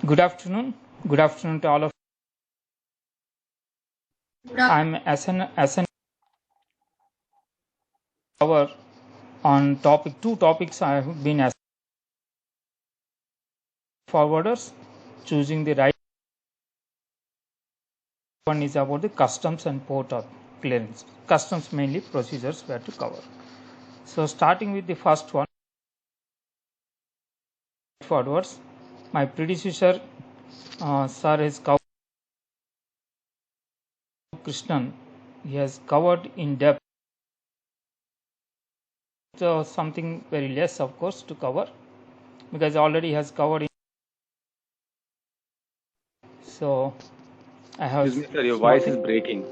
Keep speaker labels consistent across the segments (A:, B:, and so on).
A: Good afternoon. Good afternoon to all of you. I'm SN cover on two topics I have been asked. Forwarders, choosing the right one is about the customs and port of clearance. Customs mainly procedures were to cover. So starting with the first one, forwards. My predecessor, Sir has covered Krishnan. He has covered in depth. So something very less, of course, to cover because already has covered. So I have.
B: Excuse me, sir, your voice is breaking.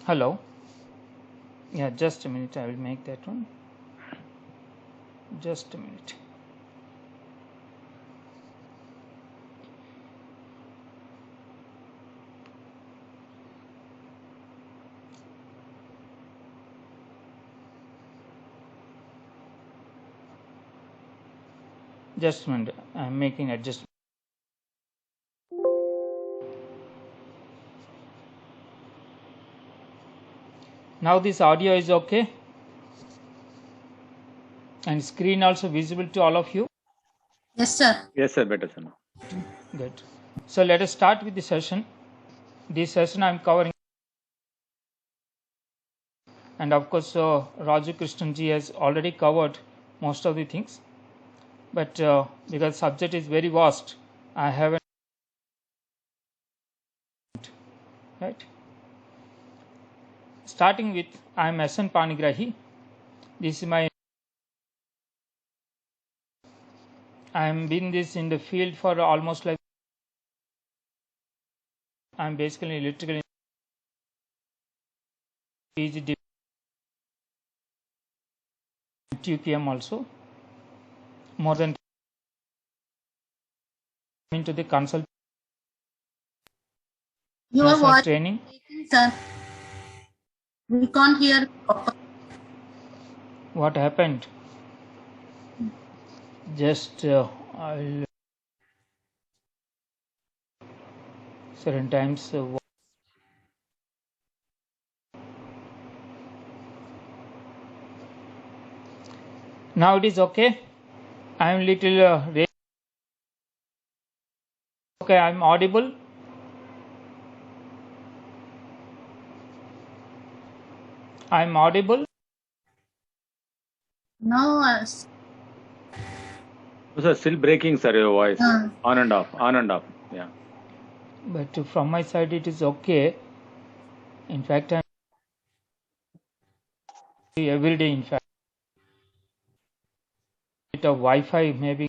A: Hello. Yeah, just a minute. I will make that one. Just a minute. Just a minute. I'm making adjustment. Now this audio is okay, and screen also visible to all of you.
C: Yes, sir.
B: Yes, sir, better, sir.
A: Good. So let us start with the session. This session I'm covering, and of course, Raju Krishnanji has already covered most of the things. But because subject is very vast, I haven't. Right. Starting with, I am SN Panigrahi. This is my. I am been this in the field for almost like. I am basically electrical. PG TQM also. More than into the consult.
C: Your voice
A: training.
C: Sir, we can't hear properly.
A: What happened? Just I'll certain times. Now it is okay. I am little okay. I am audible. I am audible.
C: No,
B: Sir, still breaking, sir, your voice. On and off, on and off. Yeah.
A: But from my side, it is okay. In fact, I am every day. In fact, of Wi-Fi maybe.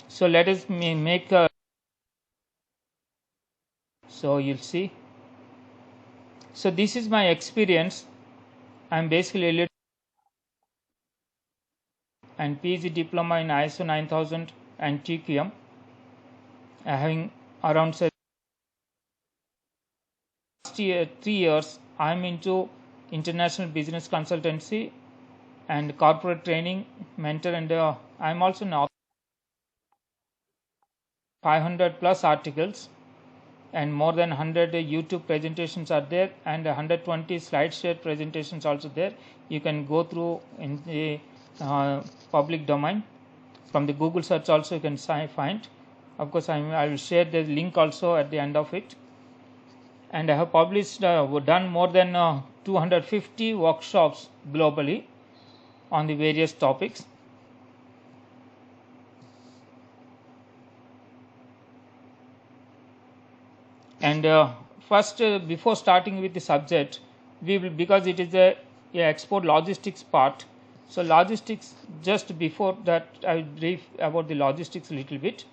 A: So let us make a. So you'll see. So this is my experience. I am basically and PG diploma in ISO 9000 and TQM. Having around say 3 years, I am into international business consultancy and corporate training mentor, and I am also now 500 plus articles and more than 100 YouTube presentations are there, and 120 SlideShare presentations also there. You can go through in the public domain. From the Google search also you can find. Of course, I will share the link also at the end of it. And I have published, done more than 250 workshops globally on the various topics. And first, before starting with the subject, we will, because it is a export logistics part. So logistics, just before that, I will brief about the logistics a little bit.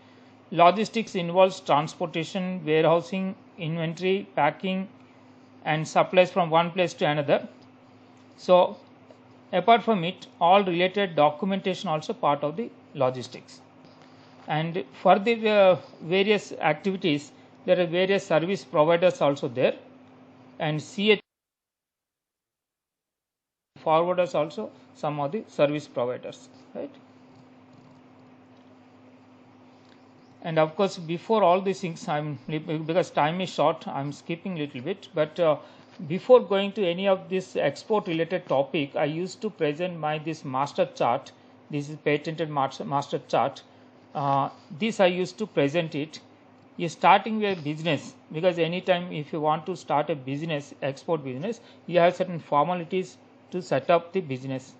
A: Logistics involves transportation, warehousing, inventory, packing, and supplies from one place to another. So apart from it, all related documentation also part of the logistics. And for the various activities, there are various service providers also there, and CH forwarders also some of the service providers, right? And of course, before all these things, because time is short, I'm skipping a little bit. But before going to any of this export related topic, I used to present this master chart. This is patented master chart. This I used to present it. You're starting a business, because anytime if you want to start a business, export business, you have certain formalities to set up the business.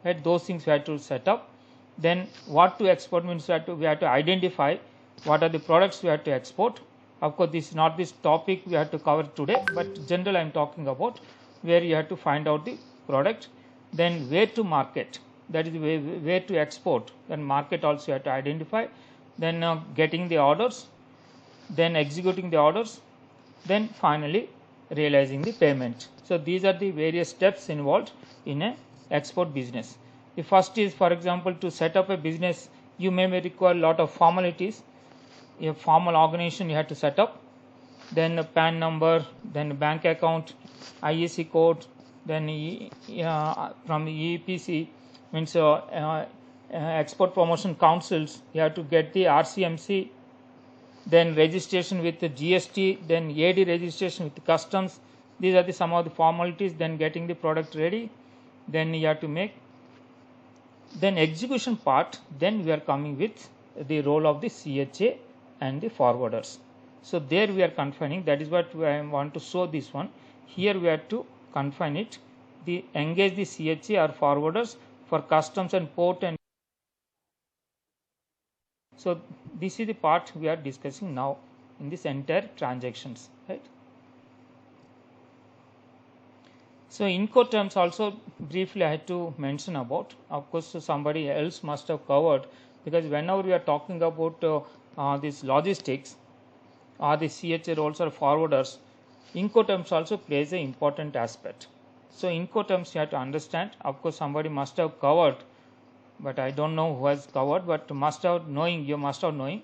A: Right? Those things we have to set up. Then what to export means we have to identify what are the products we have to export. Of course, this is not this topic we have to cover today, but general I am talking about, where you have to find out the product. Then where to market, that is where to export. Then market also you have to identify. Then getting the orders, then executing the orders, then finally realizing the payment. So these are the various steps involved in a export business. The first is, for example, to set up a business, you may require a lot of formalities. A formal organization you have to set up, then a PAN number, then a bank account, IEC code, then from the EPC, means export promotion councils, you have to get the RCMC, then registration with the GST, then AD registration with the customs. These are some of the formalities. Then getting the product ready, then you have to make. Then execution part, then we are coming with the role of the CHA and the forwarders. So there we are confining, that is what I want to show this one. Here we have to confine it, engage the CHA or forwarders for customs and port. And so this is the part we are discussing now in this entire transactions, right? So Incoterms also briefly I had to mention about. Of course, somebody else must have covered, because whenever we are talking about this logistics or the CHA roles or forwarders, Incoterms also plays an important aspect. So Incoterms you have to understand. Of course, somebody must have covered, but I don't know who has covered, but you must have knowing.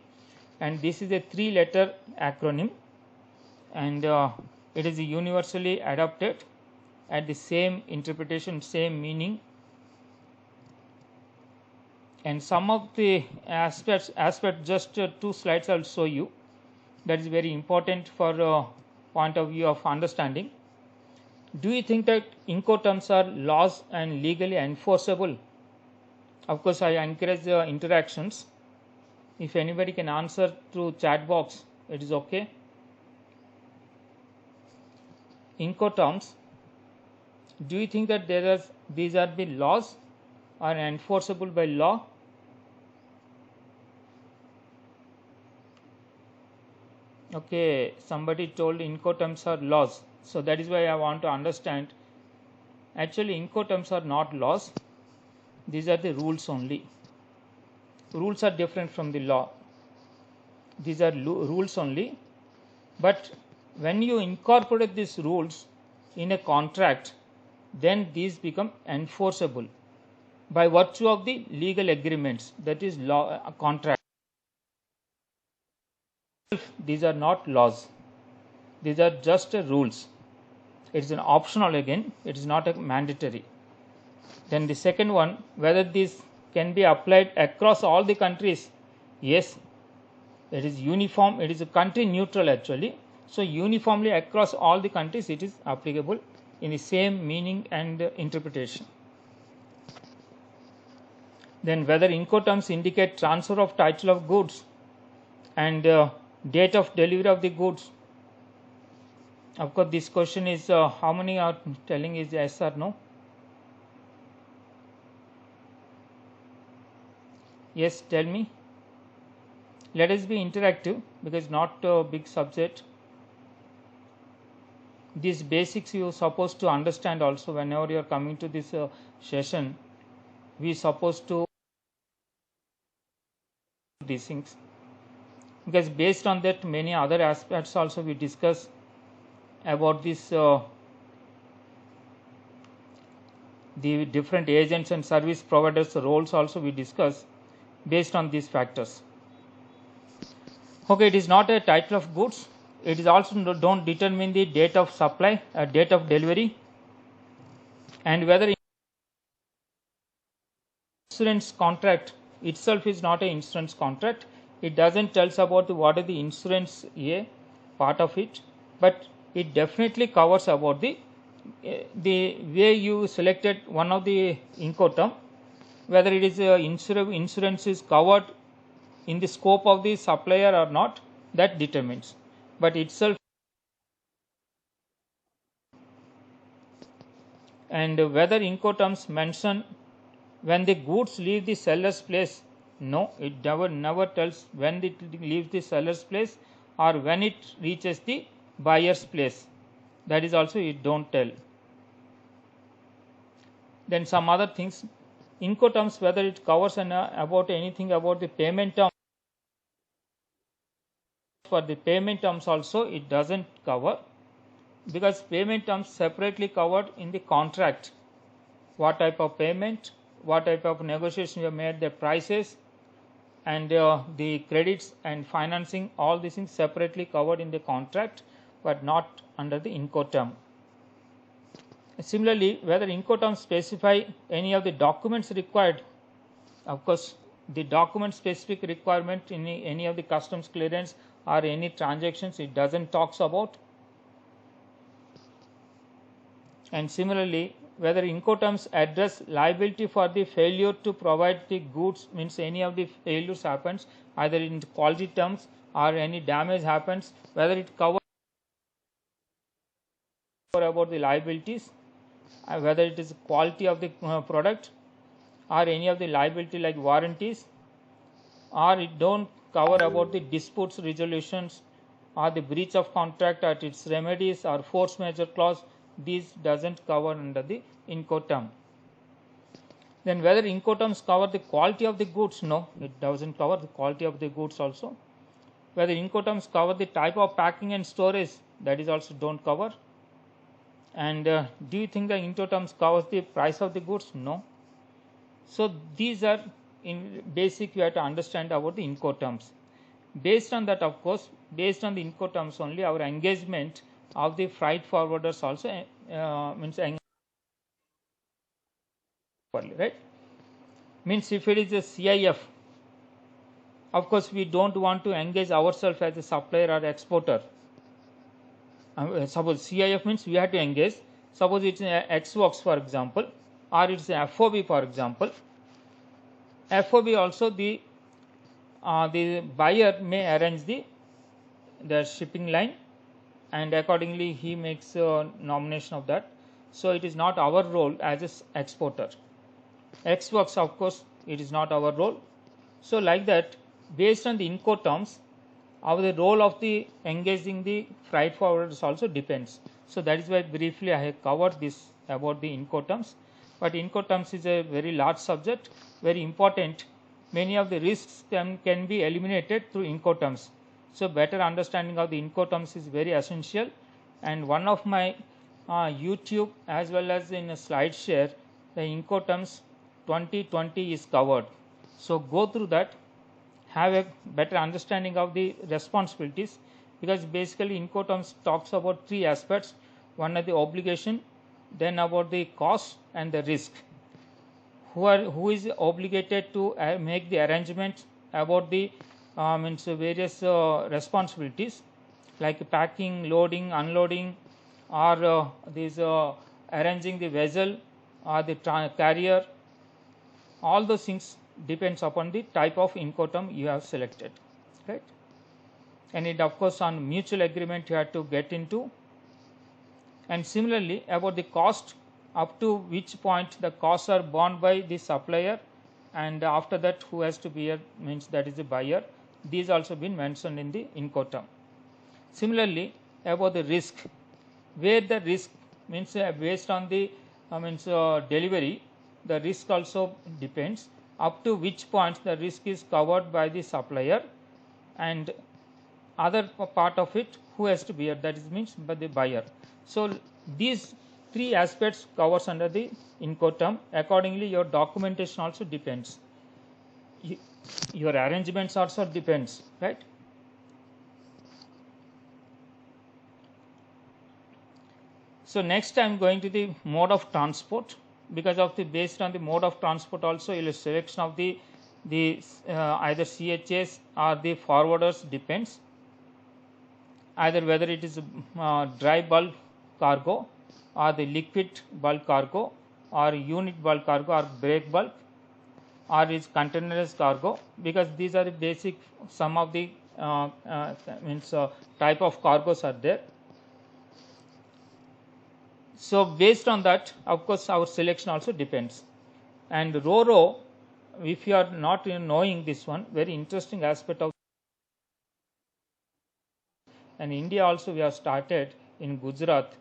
A: And this is a 3-letter acronym, and it is universally adopted at the same interpretation, same meaning. And some of the aspects just 2 slides I will show you. That is very important for point of view of understanding. Do you think that Incoterms are laws and legally enforceable? Of course, I encourage interactions. If anybody can answer through chat box, it is okay. Incoterms, do you think that these are the laws or enforceable by law? Okay, somebody told Incoterms are laws. So that is why I want to understand. Actually, Incoterms are not laws. These are the rules only. Rules are different from the law. These are rules only. But when you incorporate these rules in a contract, then these become enforceable by virtue of the legal agreements, that is law, contract. These are not laws. These are just rules. It is an optional again. It is not a mandatory. Then the second one, whether this can be applied across all the countries. Yes, it is uniform. It is a country neutral actually. So uniformly across all the countries it is applicable in the same meaning and interpretation. Then whether Incoterms indicate transfer of title of goods and date of delivery of the goods. Of course, this question is how many are telling is yes or no? Yes, tell me. Let us be interactive, because not a big subject. These basics you are supposed to understand also whenever you are coming to this session. We are supposed to these things, because based on that many other aspects also we discuss about this the different agents and service providers roles also we discuss based on these factors. Okay, it is not a title of goods. It is also don't determine the date of supply, date of delivery, and whether insurance contract itself is not an insurance contract. it doesn't tells about what is the insurance A part of it, but it definitely covers about the way you selected one of the Incoterm, whether it is insurance is covered in the scope of the supplier or not, that determines. But itself, and whether Incoterms mention when the goods leave the seller's place, no, it never tells when it leaves the seller's place or when it reaches the buyer's place. That is also it don't tell. Then some other things, Incoterms, whether it covers about anything about the payment terms. For the payment terms also it doesn't cover, because payment terms separately covered in the contract. What type of payment, what type of negotiation you have made, the prices and the credits and financing, all these things separately covered in the contract, but not under the Incoterm. Similarly, whether Incoterms specify any of the documents required, of course the document specific requirement in any of the customs clearance or any transactions it doesn't talks about. And similarly, whether Incoterms address liability for the failure to provide the goods, means any of the failures happens either in quality terms or any damage happens, whether it covers about the liabilities, whether it is quality of the product or any of the liability like warranties, or it don't cover about the disputes resolutions or the breach of contract at its remedies or force majeure clause. These doesn't cover under the Incoterm. Then whether Incoterms cover the quality of the goods, no, it doesn't cover the quality of the goods also. Whether Incoterms cover the type of packing and storage, that is also don't cover. And do you think the Incoterms covers the price of the goods? No. So these are in basic you have to understand about the Incoterms. Based on that, of course, based on the Incoterms only, our engagement of the freight forwarders also means right. Means if it is a CIF, of course we don't want to engage ourselves as a supplier or exporter. Suppose CIF means we have to engage. Suppose it's XWorks for example, or it's a FOB for example. FOB also the buyer may arrange the shipping line, and accordingly he makes a nomination of that. So it is not our role as an exporter. XWorks, of course, it is not our role. So like that, based on the Incoterms, the role of the engaging the freight forwarders also depends. So that is why briefly I have covered this about the Incoterms. But Incoterms is a very large subject, very important. Many of the risks can be eliminated through Incoterms. So better understanding of the Incoterms is very essential. And one of my YouTube as well as in a slide share, the Incoterms 2020 is covered. So go through that, have a better understanding of the responsibilities, because basically Incoterms talks about three aspects. One is the obligation, then about the cost and the risk. Who is obligated to make the arrangements about the means various responsibilities like packing, loading, unloading, or these arranging the vessel or the carrier. All those things depends upon the type of Incoterm you have selected, right? And it of course on mutual agreement you have to get into. And similarly about the cost, up to which point the costs are borne by the supplier, and after that who has to bear, means that is the buyer. These also been mentioned in the Incoterm. Similarly about the risk, where the risk means based on the delivery, the risk also depends up to which point the risk is covered by the supplier, and other part of it who has to bear, that is means by the buyer. So these three aspects covers under the Incoterm. Accordingly your documentation also depends, your arrangements also depends, right? So next I am going to the mode of transport, because of the based on the mode of transport also selection of the the either CHS or the forwarders, depends, either whether it is dry bulk cargo or the liquid bulk cargo or unit bulk cargo or break bulk or is containerized cargo, because these are the basic, some of the type of cargos are there. So based on that, of course, our selection also depends. And RoRo, if you are not knowing this one, very interesting aspect of, and India also we have started in Gujarat.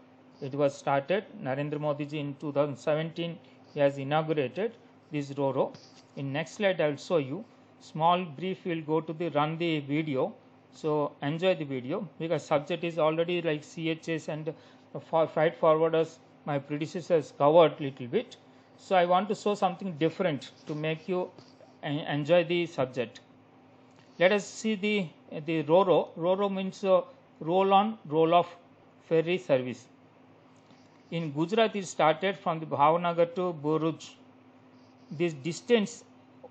A: It was started, Narendra Modi ji in 2017 he has inaugurated this RoRo. In next slide I will show you. Small brief, we will go to the run the video. So enjoy the video, because subject is already like CHS and freight forwarders my predecessors covered little bit. So I want to show something different to make you enjoy the subject. Let us see the RoRo. RoRo means roll on roll off ferry service. In Gujarat it started from the Bhavnagar to Bhuj. This distance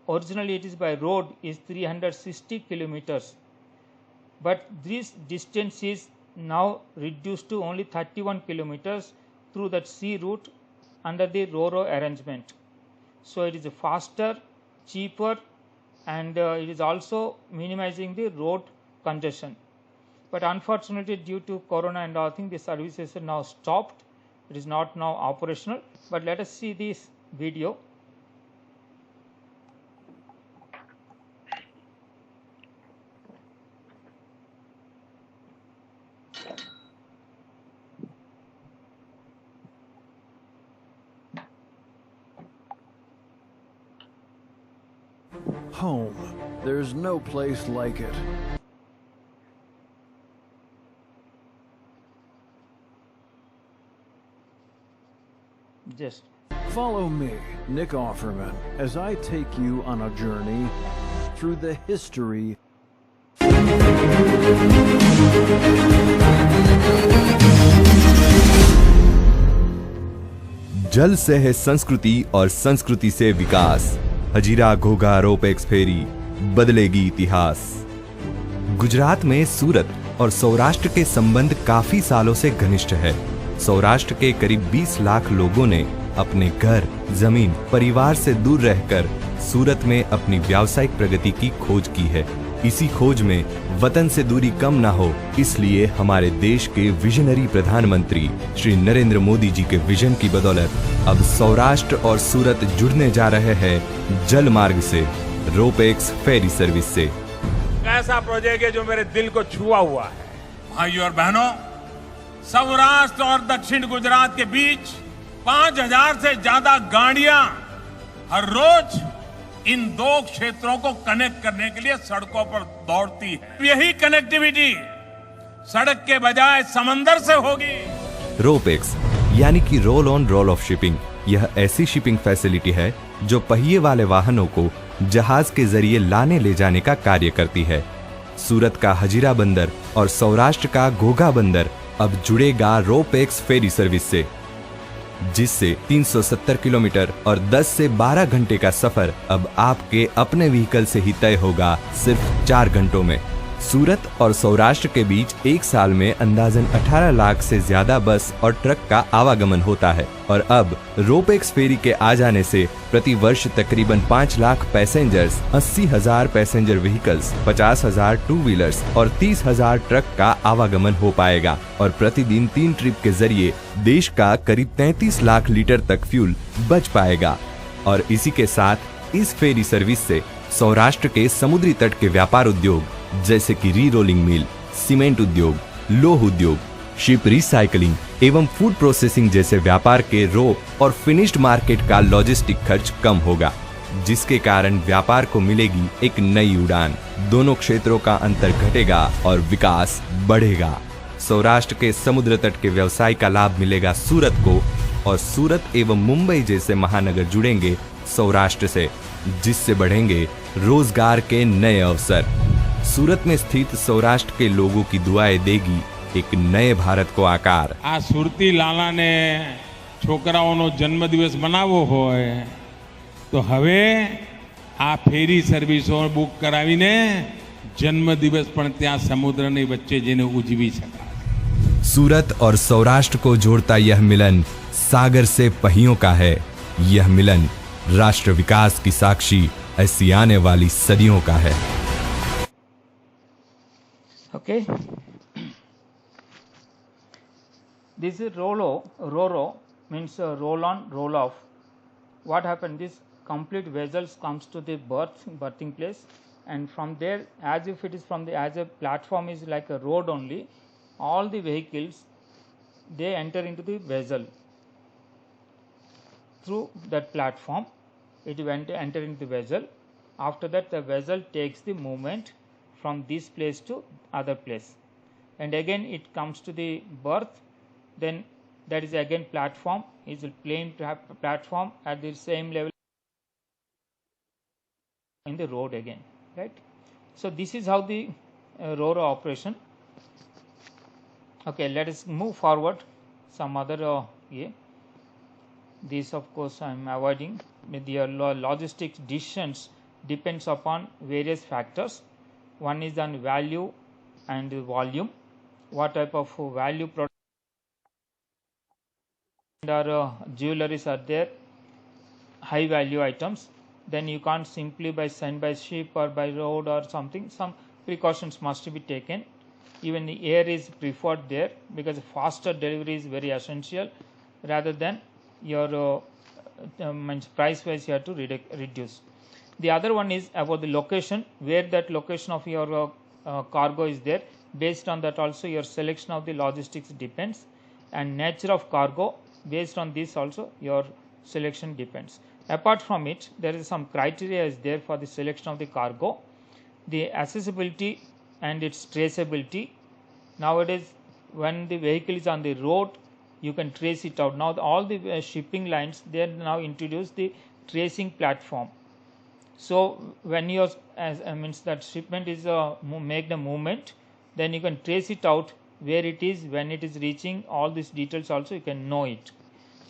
A: originally it is by road is 360 kilometers, but this distance is now reduced to only 31 kilometers through that sea route under the RoRo arrangement. So it is faster, cheaper, and it is also minimizing the road congestion. But unfortunately, due to corona and all things, the services are now stopped. It is not now operational. But let us see this video.
D: Home. There's no place like it.
A: Just
D: Follow me, Nick Offerman, as I take you on a journey through the history.
E: जल से है संस्कृति और संस्कृति से विकास। Hazira Ghogha ropax फेरी बदलेगी इतिहास। गुजरात में सूरत और सौराष्ट्र के संबंध काफी सालों से घनिष्ठ है। सौराष्ट्र के करीब 20 लाख लोगों ने अपने घर, जमीन, परिवार से दूर रहकर सूरत में अपनी व्यावसायिक प्रगति की खोज की है। इसी खोज में वतन से दूरी कम ना हो, इसलिए हमारे देश के विजनरी प्रधानमंत्री श्री नरेंद्र मोदी जी के विजन की बदौलत अब सौराष्ट्र और सूरत जुड़ने जा रहे हैं जल मार्ग से, रोपेक्स फेरी सर्विस से।
F: ऐसा प्रोजेक्ट है जो मेरे दिल को छुआ हुआ है। भाइयों और बहनों, सौराष्ट्र और दक्षिण गुजरात के बीच 5000 से ज्यादा गाड़ियां हर रोज इन दो क्षेत्रों को कनेक्ट करने के लिए सड़कों पर दौड़ती है। यही कनेक्टिविटी सड़क के बजाय समंदर से होगी।
E: रोपेक्स यानी कि roll on roll of shipping, यह ऐसी शिपिंग फैसिलिटी है जो पहिए वाले वाहनों को जहाज के जरिए लाने ले जाने का कार्य करती है। सूरत का हजीरा बंदर और सौराष्ट्र का घोघा बंदर अब जुड़ेगा रोपेक्स फेरी सर्विस से, जिससे 370 किलोमीटर और 10 से 12 घंटे का सफर अब आपके अपने व्हीकल से ही तय होगा सिर्फ 4 घंटों में। सूरत और सौराष्ट्र के बीच एक साल में अंदाजन 18 लाख से ज्यादा बस और ट्रक का आवागमन होता है और अब रोपेक्स फेरी के आ जाने से प्रति वर्ष तकरीबन 5 lakh passengers, 80,000 passenger vehicles, 50,000 two wheelers और 30,000 ट्रक का आवागमन हो पाएगा और प्रतिदिन 3 ट्रिप के जरिए देश का करीब 33 लाख लीटर तक फ्यूल बच पाएगा। और इसी के साथ इस फेरी सर्विस से सौराष्ट्र के समुद्री तट के व्यापार उद्योग जैसे कि री रोलिंग मिल, सीमेंट उद्योग, लौह उद्योग, शिप रिसाइकलिंग एवं फूड प्रोसेसिंग जैसे व्यापार के रो और फिनिश्ड मार्केट का लॉजिस्टिक खर्च कम होगा, जिसके कारण व्यापार को मिलेगी एक नई उड़ान। दोनों क्षेत्रों का अंतर घटेगा और विकास बढ़ेगा। सौराष्ट्र के समुद्र तट के व्यवसाय का लाभ मिलेगा सूरत को और सूरत एवं मुंबई जैसे महानगर जुड़ेंगे सौराष्ट्र से, जिससे बढ़ेंगे रोजगार के नए अवसर। सूरत में स्थित सौराष्ट्र के लोगों की दुआएं देगी एक नए भारत को आकार।
F: आ सुरती लाला ने छोकराओनो जन्मदिवस मनावो होय तो हवे આ ફેરી સર્વિસો બુક કરાવીને જન્મદિવસ પણ ત્યાં સમુદ્રની વચ્ચે જઈને ઉજવી શકાય.
E: सूरत और सौराष्ट्र को जोड़ता यह मिलन सागर से पहियों का है. यह मिलन राष्ट्र विकास की साक्षी ऐसी आने वाली सदियों का है.
A: Okay. This is Roro means roll on, roll off. What happened? This complete vessels comes to the berthing place, and from there, as if it is as a platform is like a road only, all the vehicles they enter into the vessel through that platform. It went enter into the vessel. After that, the vessel takes the movement from this place to other place, and again it comes to the berth. Then that is again platform, is a plain platform at the same level in the road again, right? So this is how the Roro operation. Okay, let us move forward. Some other this of course I am avoiding. With your logistics decisions depends upon various factors. One is on value and volume. What type of value product or jewelries are there, high value items, then you can't simply by send by ship or by road or something. Some precautions must be taken. Even the air is preferred there because faster delivery is very essential, rather than your price wise you have to reduce. The other one is about the location, where that location of your cargo is there. Based on that also your selection of the logistics depends, and nature of cargo, based on this also your selection depends. Apart from it, there is some criteria is there for the selection of the cargo. The accessibility and its traceability. Nowadays when the vehicle is on the road, you can trace it out. Now all the shipping lines, they have now introduced the tracing platform. So when your means that shipment is make the movement, then you can trace it out where it is, when it is reaching, all these details also you can know it.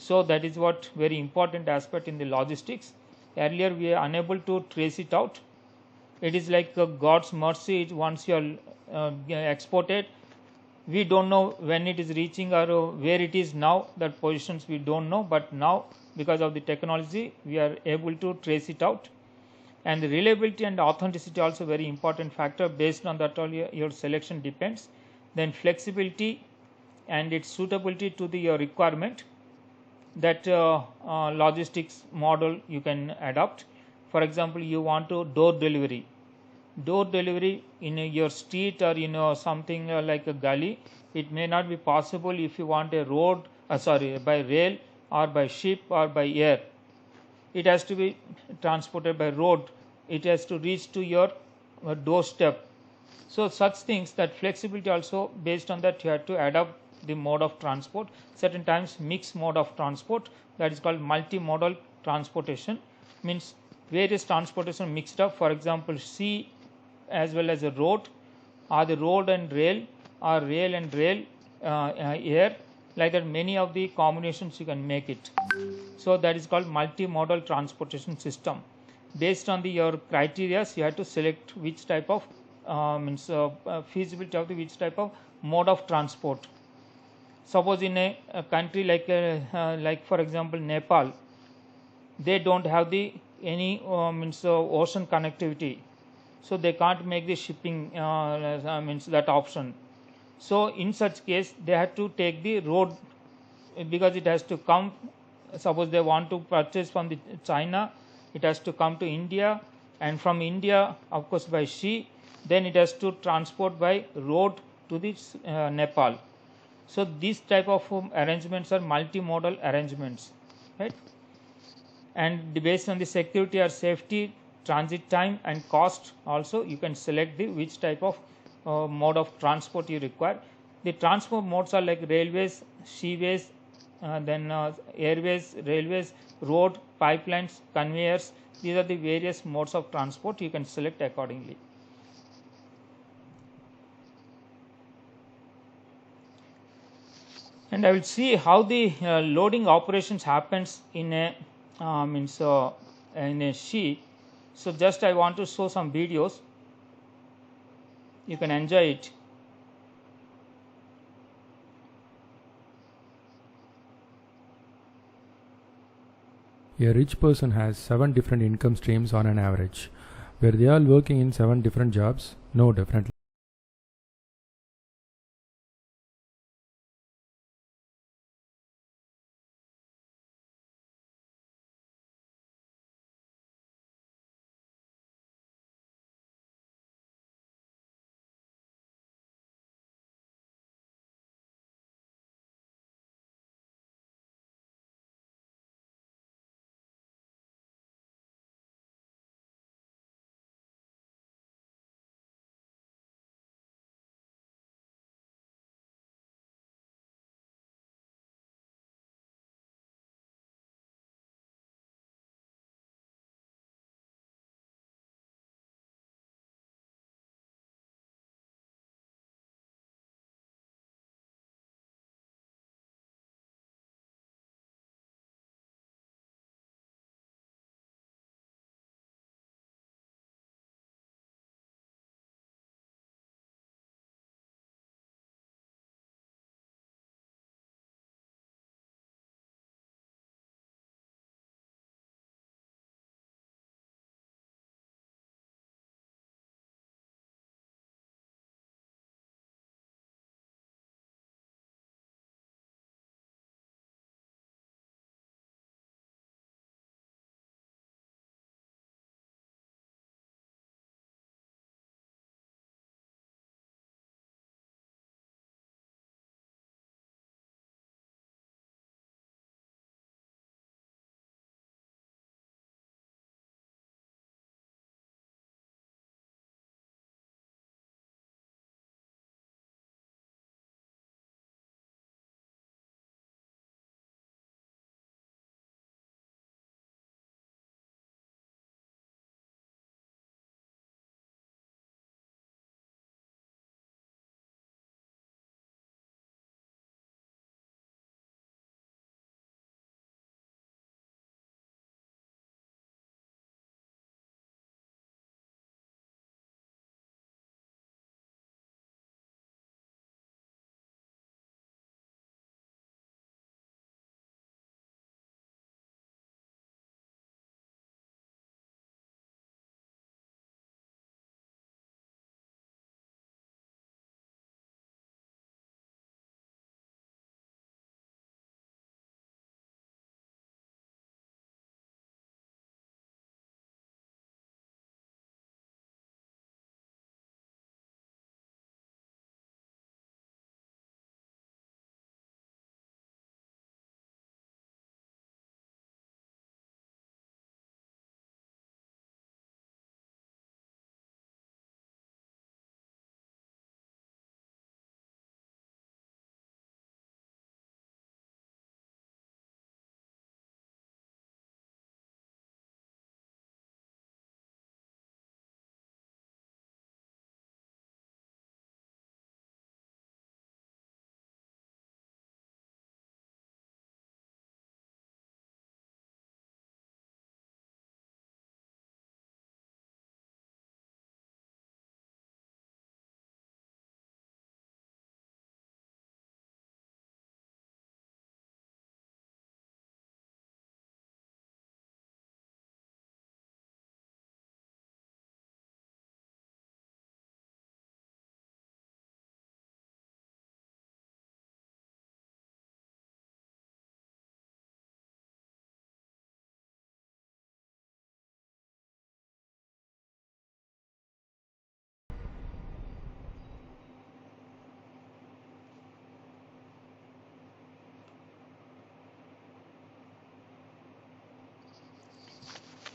A: So that is what very important aspect in the logistics. Earlier we are unable to trace it out. It is like God's mercy. Once you are exported, we don't know when it is reaching or where it is now. That positions we don't know, but now because of the technology we are able to trace it out. And the reliability and authenticity also very important factor. Based on that all your selection depends. Then flexibility and its suitability to your requirement, that logistics model you can adopt. For example, you want to door delivery in your street or something like a gully. It may not be possible if you want a road by rail or by ship or by air. It has to be transported by road. It has to reach to your doorstep. So such things, that flexibility also, based on that you have to adopt the mode of transport. Certain times mixed mode of transport, that is called multimodal transportation, means various transportation mixed up. For example, sea as well as a road, or the road and rail, or rail and rail, air, like that many of the combinations you can make it. So that is called multimodal transportation system. Based on your criteria, you have to select which type of feasibility of which type of mode of transport. Suppose in a country like for example Nepal, they don't have any ocean connectivity, so they can't make the shipping that option. So in such case they have to take the road, because it has to come. Suppose they want to purchase from China, it has to come to India, and from India of course by sea, then it has to transport by road to this Nepal. So these type of arrangements are multimodal arrangements, right? And based on the security or safety, transit time and cost also, you can select which type of mode of transport you require. The transport modes are like railways, seaways, then airways, railways, road, pipelines, conveyors. These are the various modes of transport you can select accordingly. And I will see how the loading operations happens in a in a sea. So just I want to show some videos, you can enjoy it.
G: A rich person has 7 different income streams on an average. Were they all working in 7 different jobs? No, definitely.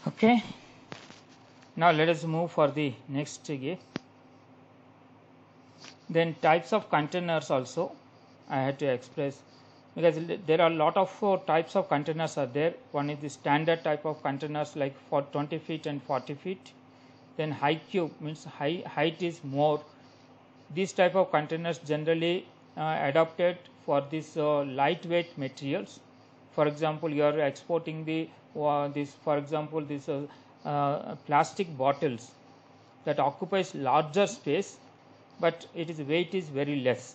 A: Okay, now let us move for the next game. Then types of containers also I had to express, because there are a lot of types of containers are there. One is the standard type of containers like for 20 feet and 40 feet. Then high cube means height is more. These type of containers generally adapted for this lightweight materials. For example, you are exporting the this, for example, this plastic bottles that occupies larger space, but its weight is very less.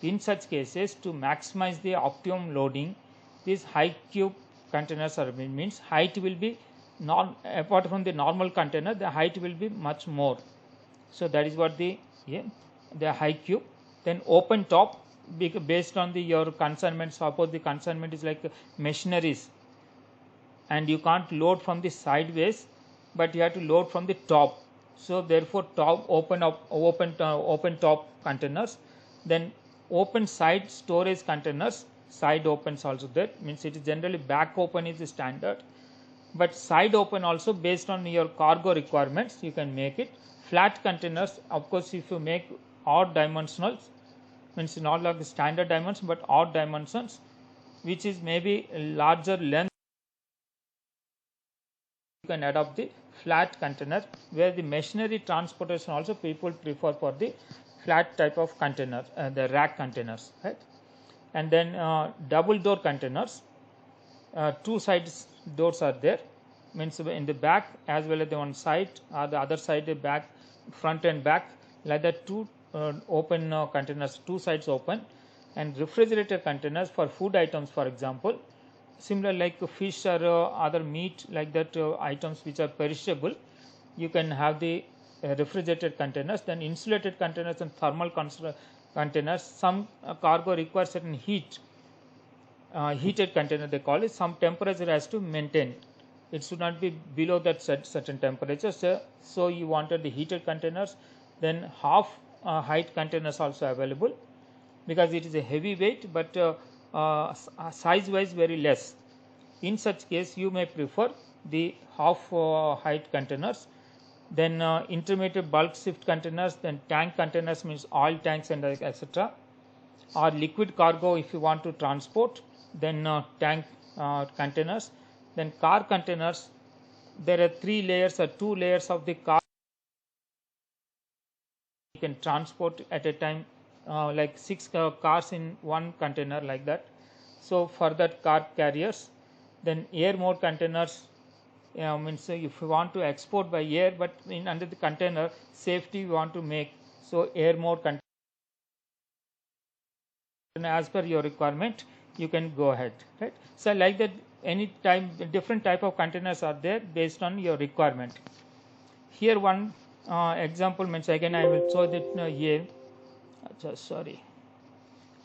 A: In such cases, to maximize the optimum loading, these high cube containers are means height will be apart from the normal container, the height will be much more. So that is what the high cube. Then open top, based on your consignment. Suppose the consignment is like machineries, and you can't load from the sideways, but you have to load from the top. So therefore, top open top containers. Then open side storage containers, side opens also there, means it is generally back open is the standard, but side open also based on your cargo requirements you can make it. Flat containers, of course, if you make odd dimensionals, means not like the standard dimensions but odd dimensions, which is maybe larger length, you can adopt the flat container, where the machinery transportation also people prefer for the flat type of container, the rack containers, right? And then double door containers, two sides doors are there, means in the back as well as the one side or the other side, the back, front and back, like that. Two open containers, two sides open. And refrigerator containers for food items, for example, similar like fish or other meat, like that items which are perishable, you can have the refrigerated containers. Then insulated containers and thermal containers. Some cargo requires certain heat, heated container they call it. Some temperature has to maintain. It should not be below that certain temperature. So you wanted the heated containers. Then half height containers also available, because it is a heavy weight, but size wise very less. In such case, you may prefer the half height containers. Then intermediate bulk shift containers. Then tank containers, means oil tanks and etc. Or liquid cargo if you want to transport, then tank containers. Then car containers, there are 3 layers or 2 layers of the car you can transport at a time, like 6 cars in one container, like that. So for that, car carriers. Then air mode containers, means if you want to export by air, but in under the container safety you want to make, so air mode container, as per your requirement you can go ahead, right? So like that, any time different type of containers are there based on your requirement. Here one example, means again I will show that here. Sorry.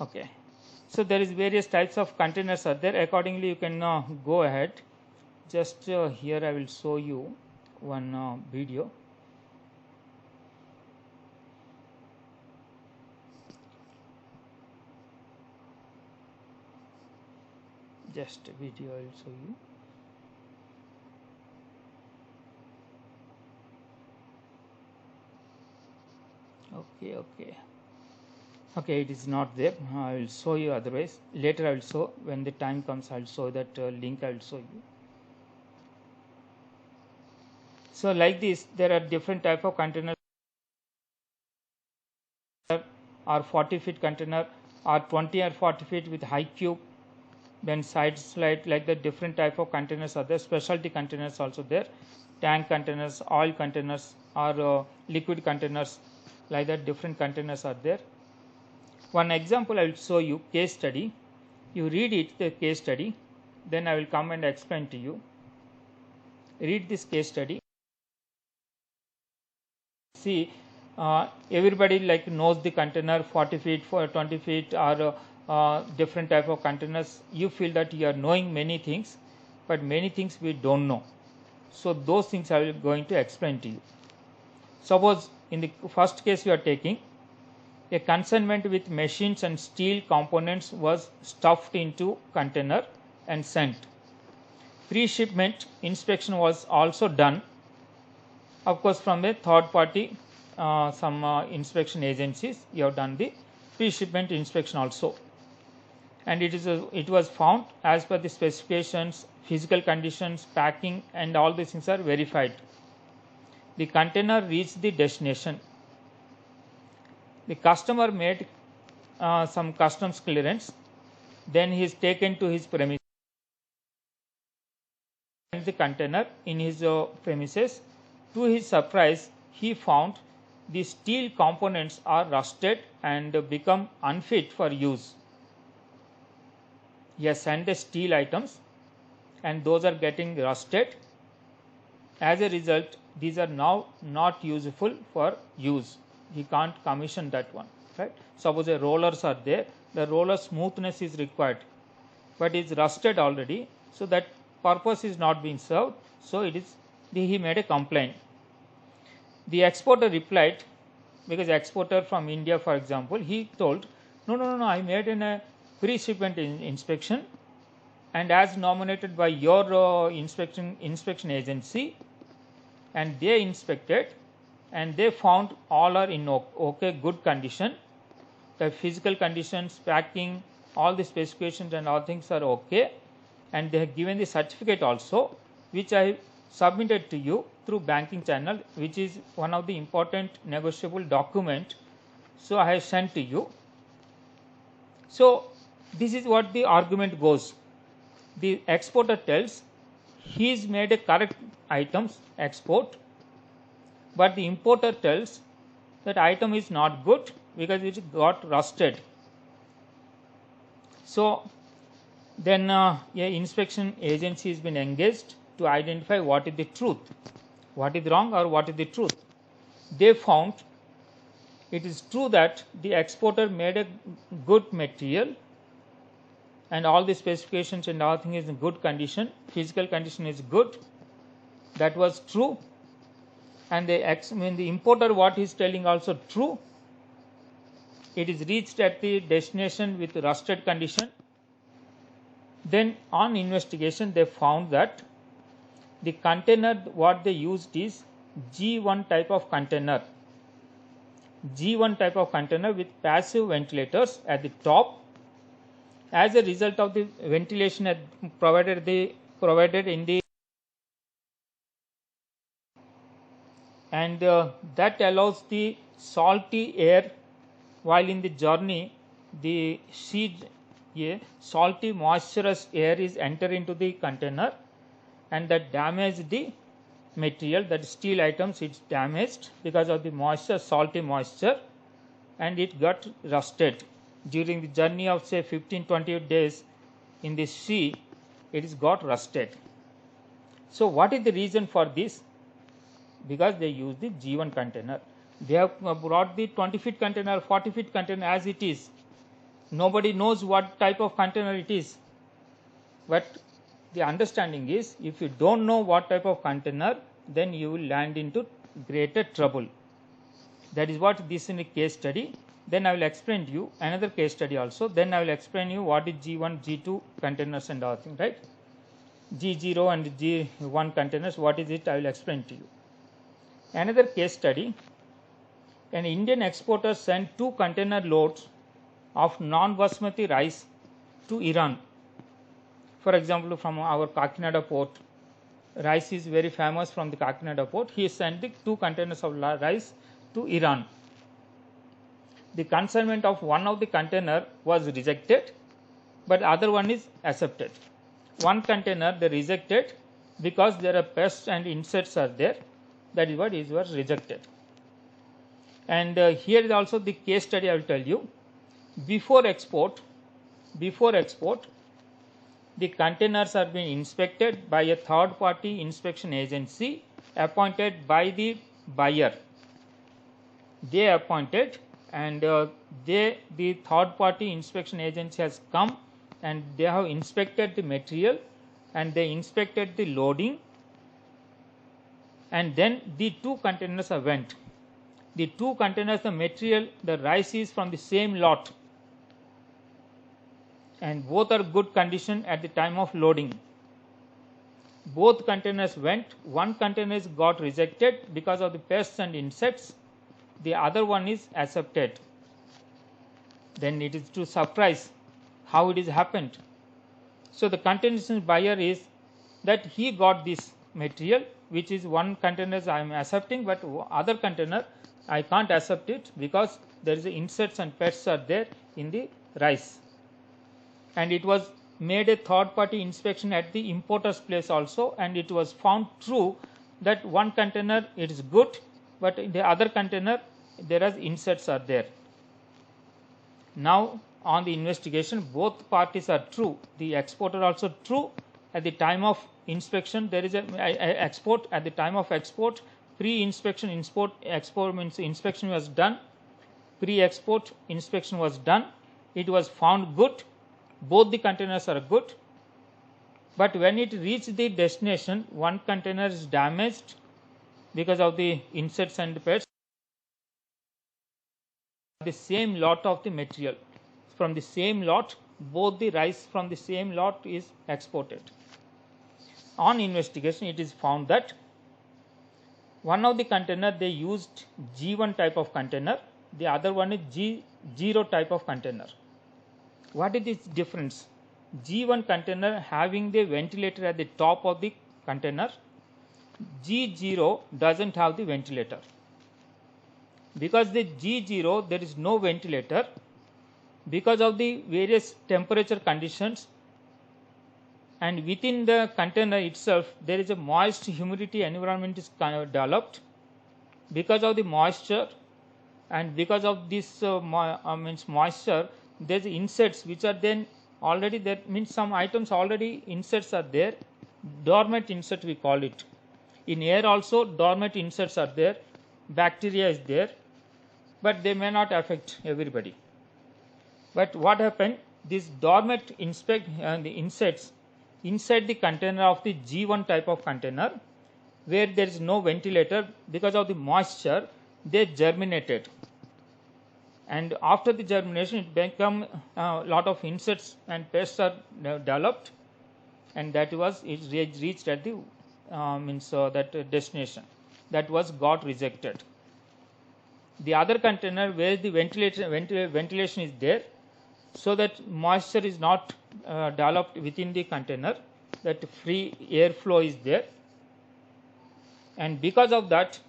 A: Okay. So there is various types of containers are there. Accordingly, you can go ahead. Just here I will show you one video. Just a video I will show you. Okay, it is not there. I will show you otherwise. Later I will show, when the time comes I will show that link, I will show you. So like this, there are different type of containers, or 40 feet container, or 20 or 40 feet with high cube, then side slide, like the different type of containers are there. Specialty containers also there, tank containers, oil containers, or liquid containers, like that different containers are there. One example I will show you, case study. You read it, the case study, then I will come and explain to you. Read this case study. See, everybody like knows the container 40 feet for 20 feet or different type of containers. You feel that you are knowing many things, but many things we don't know. So those things I will going to explain to you. Suppose in the first case you are taking, a consignment with machines and steel components was stuffed into container and sent. Pre-shipment inspection was also done, of course from a third party, some inspection agencies. You have done the pre-shipment inspection also, and it was found as per the specifications, physical conditions, packing, and all these things are verified. The container reached the destination. The customer made some customs clearance, then he is taken to his premises sent the container in his premises. To his surprise, he found the steel components are rusted and become unfit for use. He has sent the steel items and those are getting rusted. As a result, these are now not useful for use. He can't commission that one, right? Suppose the rollers are there, the roller smoothness is required, but it's rusted already, so that purpose is not being served. So it is, he made a complaint. The exporter replied, because exporter from India, for example, he told, no, I made a pre-shipment inspection, and as nominated by your inspection agency, and they inspected and they found all are in okay, good condition. The physical conditions, packing, all the specifications and all things are okay, and they have given the certificate also, which I submitted to you through banking channel, which is one of the important negotiable document. So I have sent to you. So this is what the argument goes. The exporter tells he's made a correct items export, but the importer tells that item is not good because it got rusted. So then a inspection agency has been engaged to identify what is the truth, what is wrong or what is the truth. They found it is true that the exporter made a good material and all the specifications and all things is in good condition, physical condition is good. That was true. And the importer, what he is telling also true. It is reached at the destination with rusted condition. Then on investigation they found that the container what they used is G1 type of container. G1 type of container with passive ventilators at the top. As a result of the ventilation provided in the and that allows the salty air while in the journey, the salty moisturous air is enter into the container, and that damaged the material, that steel items, it's damaged because of the moisture, salty moisture, and it got rusted. During the journey of say 15-20 days in the sea, it is got rusted. So what is the reason for this? Because they use the G1 container. They have brought the 20 feet container, 40 feet container as it is. Nobody knows what type of container it is. But the understanding is, if you don't know what type of container, then you will land into greater trouble. That is what this in a case study. Then I will explain to you another case study also. Then I will explain you what is G1, G2 containers and all things, right? G0 and G1 containers, what is it? I will explain to you. Another case study, an Indian exporter sent 2 container loads of non-basmati rice to Iran. For example, from our Kakinada port, rice is very famous from the Kakinada port. He sent the 2 containers of rice to Iran. The consignment of one of the container was rejected, but other one is accepted. One container they rejected because there are pests and insects are there. That is what was rejected. And here is also the case study I will tell you. Before export, the containers are being inspected by a third party inspection agency appointed by the buyer. They appointed, and the third party inspection agency has come and they have inspected the material and they inspected the loading, and then the 2 containers are went. The 2 containers, the material, the rice is from the same lot, and both are good condition at the time of loading. Both containers went. One container got rejected because of the pests and insects. The other one is accepted. Then it is to surprise how it is happened. So the continuation buyer is that he got this material, which is one container I am accepting, but other container I can't accept it because there is insects and pests are there in the rice, and it was made a third party inspection at the importer's place also, and it was found true that one container it is good, but in the other container there are inserts are there. Now on the investigation both parties are true, the exporter also true. At the time of inspection there is a export, at the time of export pre-inspection export means inspection was done, pre-export inspection was done, it was found good, both the containers are good, but when it reached the destination one container is damaged because of the inserts and pests. The same lot of the material from the same lot, both the rice from the same lot is exported. On investigation it is found that one of the container they used G1 type of container, the other one is G0 type of container. What is this difference? G1 container having the ventilator at the top of the container, G0 doesn't have the ventilator. Because the G0 there is no ventilator, because of the various temperature conditions and within the container itself there is a moist humidity environment is developed. Because of the moisture and because of this means moisture, there is inserts which are then already there, means some items already inserts are there, dormant insert we call it. In air also dormant inserts are there, bacteria is there, but they may not affect everybody. But what happened, this dormant the insects inside the container of the G1 type of container where there is no ventilator, because of the moisture they germinated, and after the germination it become a lot of insects and pests are developed, and that was it reached at the that destination, that was got rejected. The other container where the ventilation is there, so that moisture is not developed within the container, that free airflow is there, and because of that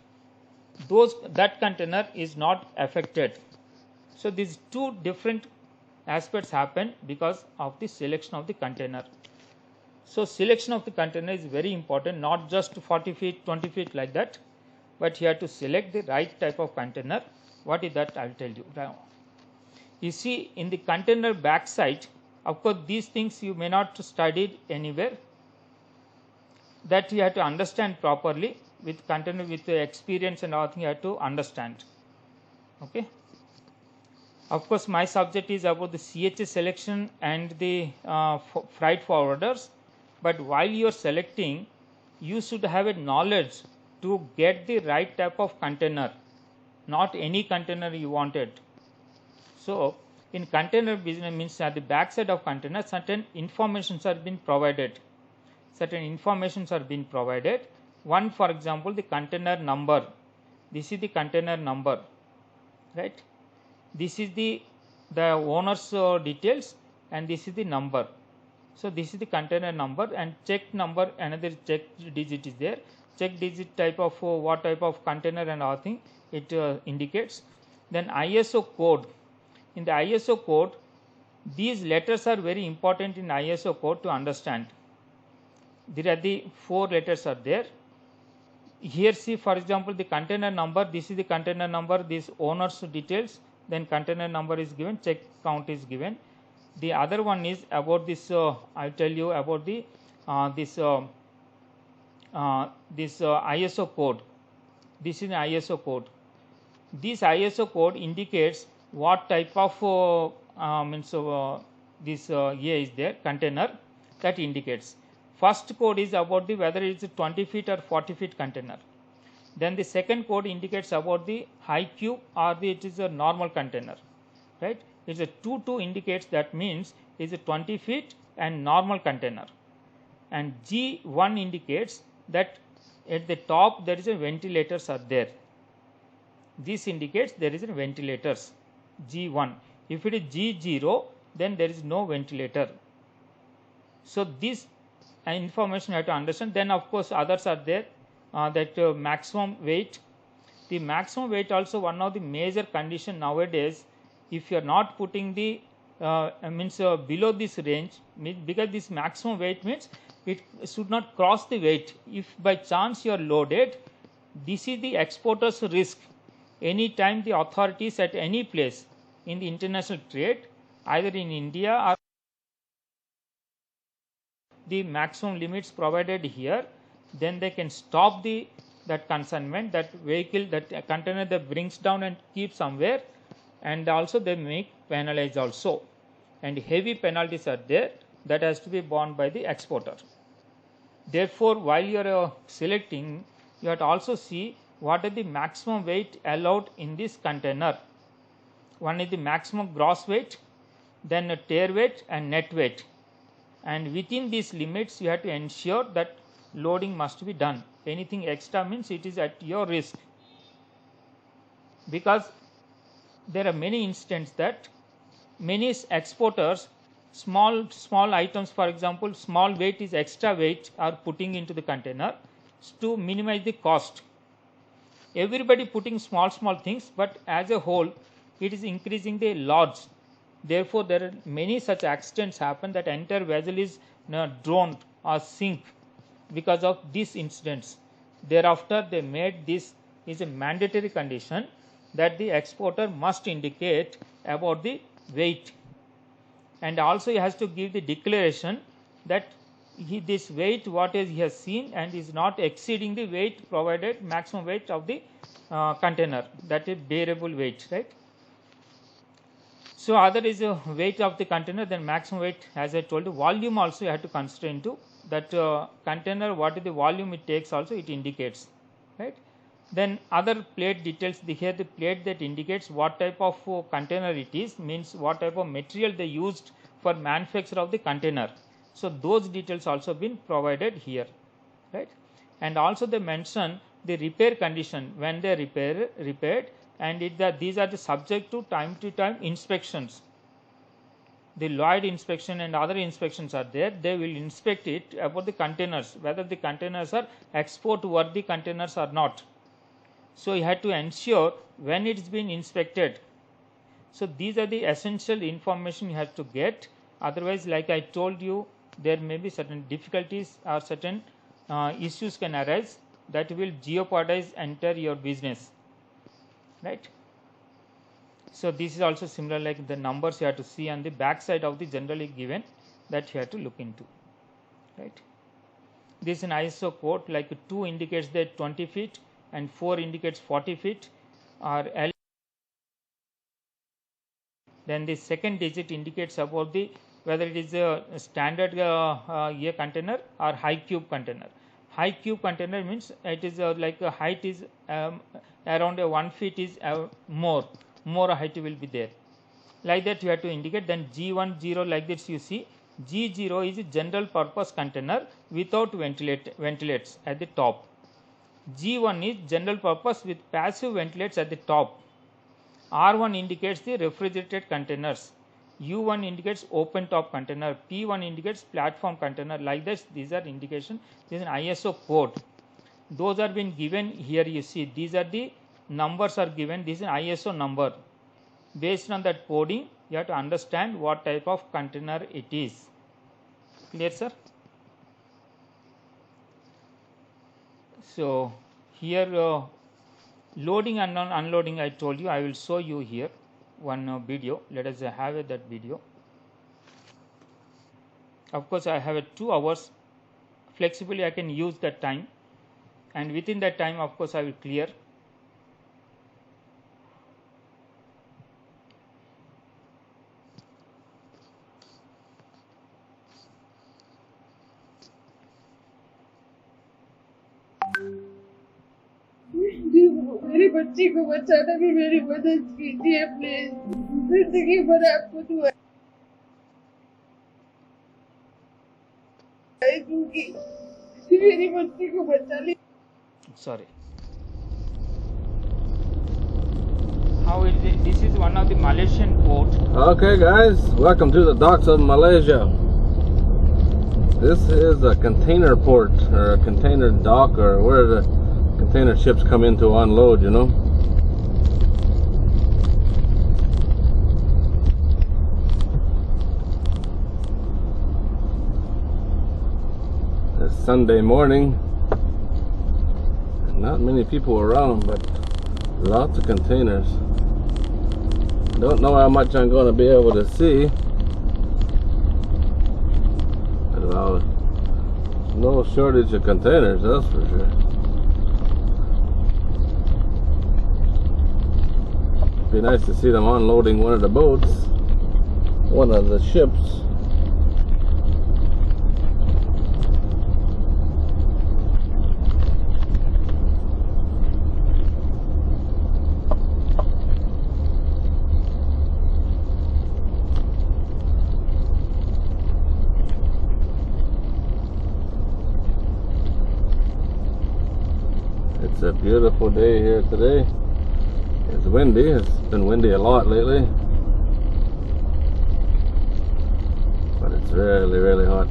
A: that container is not affected. So these two different aspects happen because of the selection of the container. So selection of the container is very important, not just 40 feet 20 feet like that, but you have to select the right type of container. What is that? I will tell you now. You see in the container back side, of course these things you may not studied anywhere, that you have to understand properly with container, with the experience and all thing you have to understand. Okay. Of course my subject is about the CHA selection and the freight forwarders, but while you are selecting you should have a knowledge to get the right type of container, not any container you wanted. So in container business means at the back side of container certain informations are being provided. One, for example, the container number. This is the container number, right? This is the owner's details, and this is the number. So this is the container number, and check number, another check digit is there. Check digit type of what type of container and all thing it indicates. Then ISO code. In the ISO code, these letters are very important in ISO code to understand. There are the 4 letters are there. Here see, for example, the container number, this is the container number, this owner's details, then container number is given, check count is given. The other one is about this, I will tell you about the this ISO code. This is an ISO code. This ISO code indicates what type of this is there, container, that indicates. First code is about the whether it is a 20 feet or 40 feet container. Then the second code indicates about the high cube or it is a normal container, right? It is a 2 indicates, that means it is a 20 feet and normal container. And G1 indicates that at the top there is a ventilators are there. This indicates there is a ventilators, G1. If it is G0, then there is no ventilator. So this information you have to understand. Then of course others are there, that maximum weight. The maximum weight also one of the major condition nowadays. If you are not putting the below this range, because this maximum weight means it should not cross the weight. If by chance you are loaded, this is the exporter's risk. Any time the authorities at any place in the international trade, either in India or the maximum limits provided here, then they can stop that consignment, that vehicle, that container that brings down and keep somewhere, and also they make penalize also, and heavy penalties are there that has to be borne by the exporter. Therefore, while you are selecting, you have to also see what is the maximum weight allowed in this container. One is the maximum gross weight, then a tear weight and net weight, and within these limits you have to ensure that loading must be done. Anything extra means it is at your risk, because there are many instances that many exporters small items, for example small weight is extra weight, are putting into the container to minimize the cost. Everybody putting small things, but as a whole it is increasing the loss. Therefore, there are many such accidents happen that entire vessel is drowned or sink because of these incidents. Thereafter, they made this is a mandatory condition that the exporter must indicate about the weight, and also he has to give the declaration that this weight what is he has seen and is not exceeding the weight provided, maximum weight of the container, that is bearable weight, right. So, other is a weight of the container, then maximum weight, as I told you. Volume also you have to consider into that container, what is the volume it takes also it indicates, right. Then other plate details, here the plate that indicates what type of container it is, means what type of material they used for manufacture of the container. So, those details also been provided here, right. And also they mention the repair condition, when they repaired, and these are the subject to time inspections. The Lloyd inspection and other inspections are there. They will inspect it about the containers, whether the containers are export worthy containers or not. So, you have to ensure when it is being inspected. So, these are the essential information you have to get. Otherwise, like I told you, there may be certain difficulties or certain issues can arise that will jeopardize entire your business, right. So, this is also similar, like the numbers you have to see on the back side of the generally given, that you have to look into, right. This is an ISO code, like 2 indicates that 20 feet and 4 indicates 40 feet, or L. Then the second digit indicates about the whether it is a standard year container or high cube container. High cube container means it is like a height is around 1 feet is more height will be there, like that you have to indicate. Then G10, like this you see, G0 is a general purpose container without ventilates at the top. G1 is general purpose with passive ventilates at the top. R1 indicates the refrigerated containers. U1 indicates open top container. P1 indicates platform container. Like this, these are indication. This is an ISO code. Those are been given here. You see, these are the numbers are given. This is an ISO number. Based on that coding, you have to understand what type of container it is. Clear, sir? So, here loading and unloading, I told you, I will show you here one video. Let us have that video. Of course, I have 2 hours. Flexibly, I can use that time, and within that time, of course, I will clear.
H: मेरी बच्ची को बचाने में मेरी मदद कीजिए please, जिंदगी भर आपको दुआ दूंगी, मेरी बच्ची को बचा ली.
A: Sorry. How is it? This is one of the Malaysian ports.
I: Okay guys, welcome to the docks of Malaysia. This is a container port, or a container dock, or where the container ships come in to unload, you know. Sunday morning. Not many people around, but lots of containers. Don't know how much I'm going to be able to see. But no shortage of containers, that's for sure. Be nice to see them unloading one of the boats, one of the ships. It's a beautiful day here today. It's windy. It's been windy a lot lately. But it's really, really hot.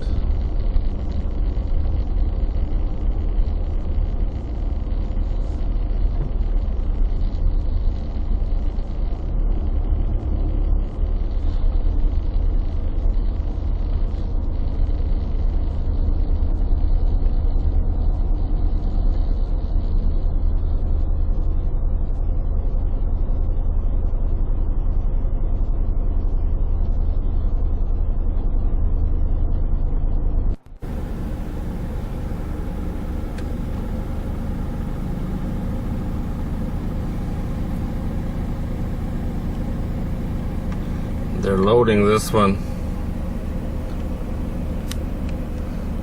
I: They're loading this one.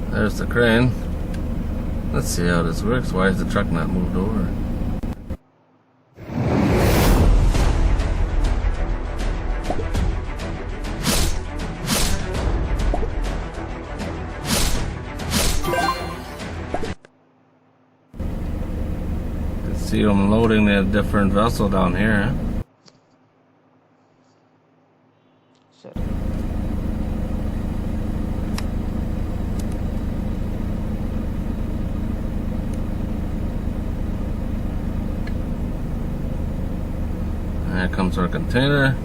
I: There's the crane. Let's see how this works. Why is the truck not moved over? You can see them loading the different vessel down here.
A: Sir.
I: There comes our container.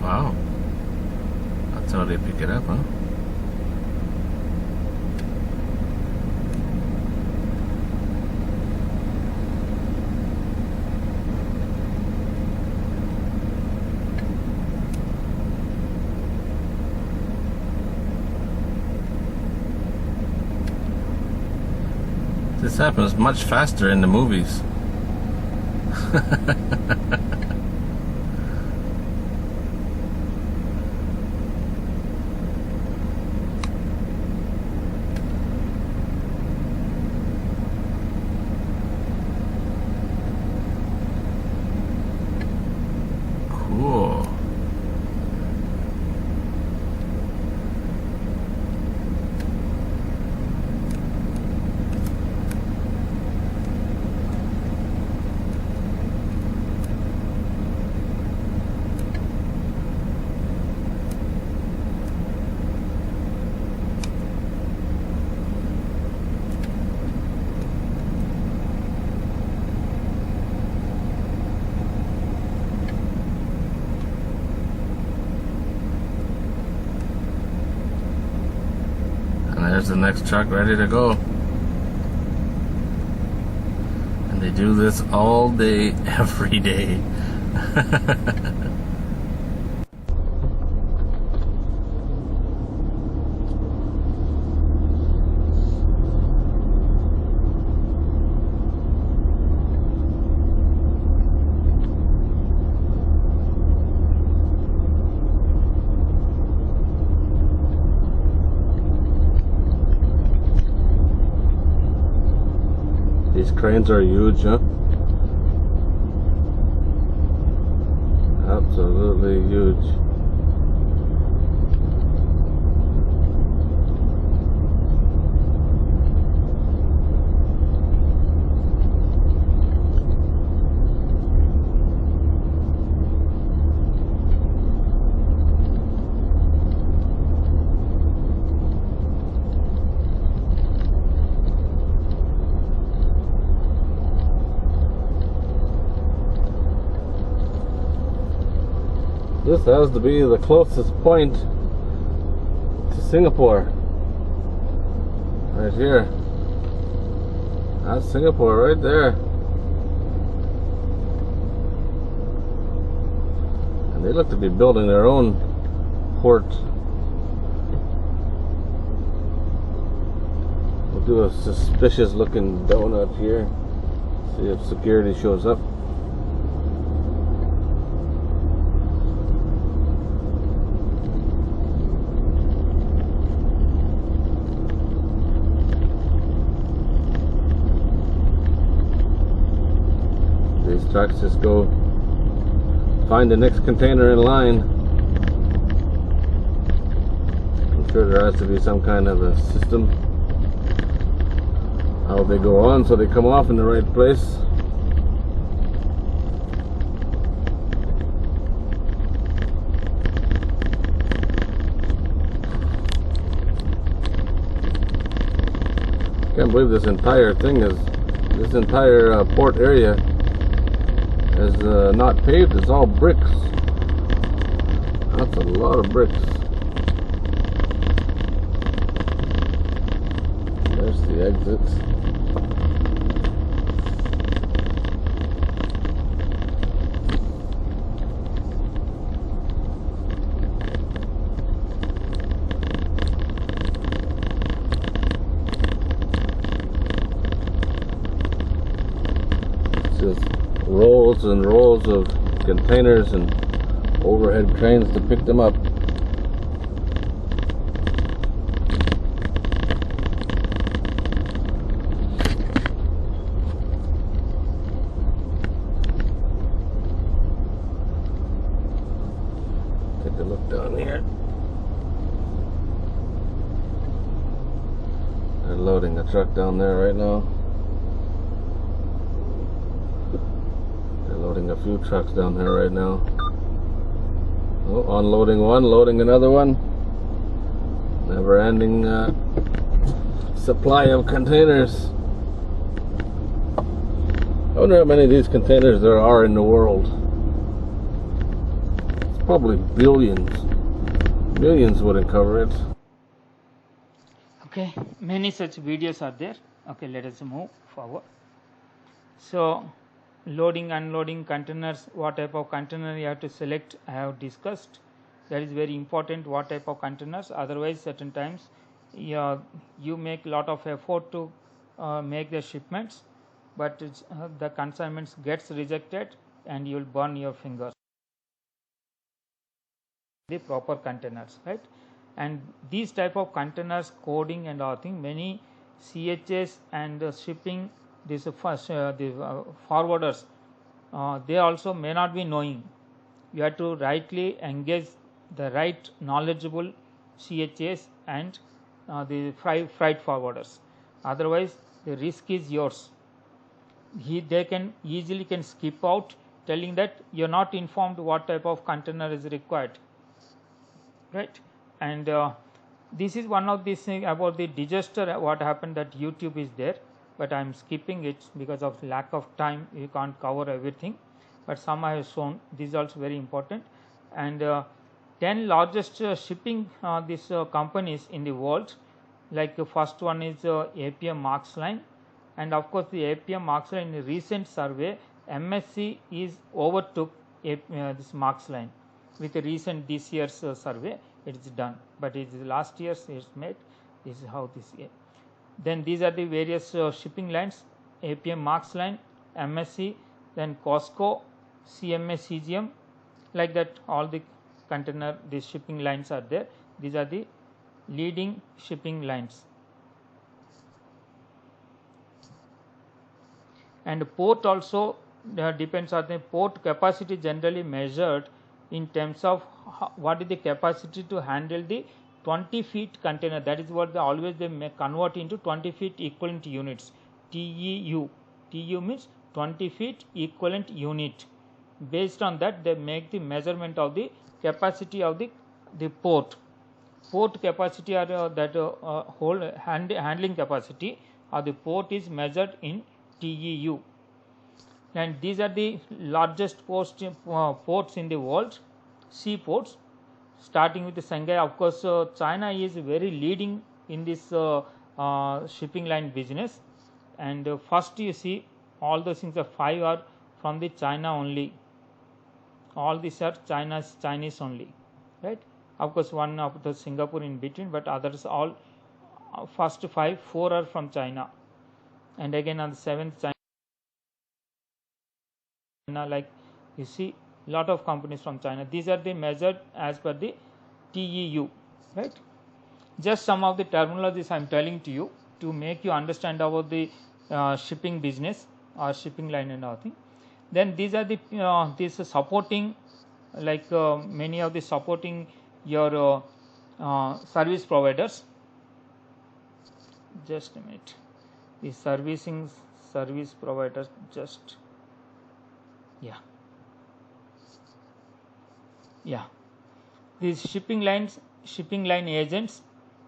I: Wow. That's how they pick it up, huh? This happens much faster in the movies. Cool. And there's the next truck ready to go. And they do this all day, every day. These cranes are huge, huh? Absolutely huge. This has to be the closest point to Singapore. Right here. That's Singapore right there. And they look to be building their own port. We'll do a suspicious looking donut here. See if security shows up. These trucks just go find the next container in line. I'm sure there has to be some kind of a system how they go on so they come off in the right place. Can't believe this entire thing is, this entire port area is not paved, it's all bricks. That's a lot of bricks. There's the exit. Just rolls and rolls of containers and overhead cranes to pick them up. Take a look down here. They're loading a truck down there right now. Loading a few trucks down here right now. Oh, unloading one, loading another one. Never-ending supply of containers. I wonder how many of these containers there are in the world. It's probably billions. Millions wouldn't cover it.
A: Okay, many such videos are there. Okay, let us move forward. So loading, unloading containers, what type of container you have to select, I have discussed. That is very important, what type of containers. Otherwise, certain times you make lot of effort to make the shipments, but the consignments gets rejected and you will burn your fingers. The proper containers, right? And these type of containers, coding and all thing, many CHS and shipping, this first the forwarders, they also may not be knowing. You have to rightly engage the right knowledgeable CHS and the freight forwarders. Otherwise, the risk is yours. They can easily skip out, telling that you are not informed what type of container is required, right? And this is one of these things about the disaster. What happened, that YouTube is there, but I am skipping it because of lack of time. You can't cover everything, but some I have shown. This is also very important. And 10 largest shipping companies in the world. Like the first one is APM Marks Line, and of course the APM Marks Line, in a recent survey, MSC is overtook this Marks Line with a recent this year's survey. It is done, but it is last year's it's made. This is how this year. Then these are the various shipping lines: APM Marks Line, MSC, then Costco, CMA, CGM, like that. All the container, these shipping lines are there. These are the leading shipping lines. And port also depends on the port capacity, generally measured in terms of what is the capacity to handle the 20 feet container. That is what they may convert into 20 feet equivalent units, TEU. TEU means 20 feet equivalent unit. Based on that, they make the measurement of the capacity of the port. Port capacity or handling capacity of the port is measured in TEU. And these are the largest ports in the world. seaports, starting with the Shanghai. Of course, China is very leading in this shipping line business, and first you see all those things are 5 are from the China only. All these are Chinese only, right? Of course, one of the Singapore in between, but others all first 5, 4 are from China, and again on the 7th China, like you see lot of companies from China. These are the measured as per the TEU, right? Just some of the terminologies I am telling to you to make you understand about the shipping business or shipping line and all thing. Then these are the this supporting, like many of the supporting your service providers. Just a minute. The servicing service providers, just these shipping lines, shipping line agents,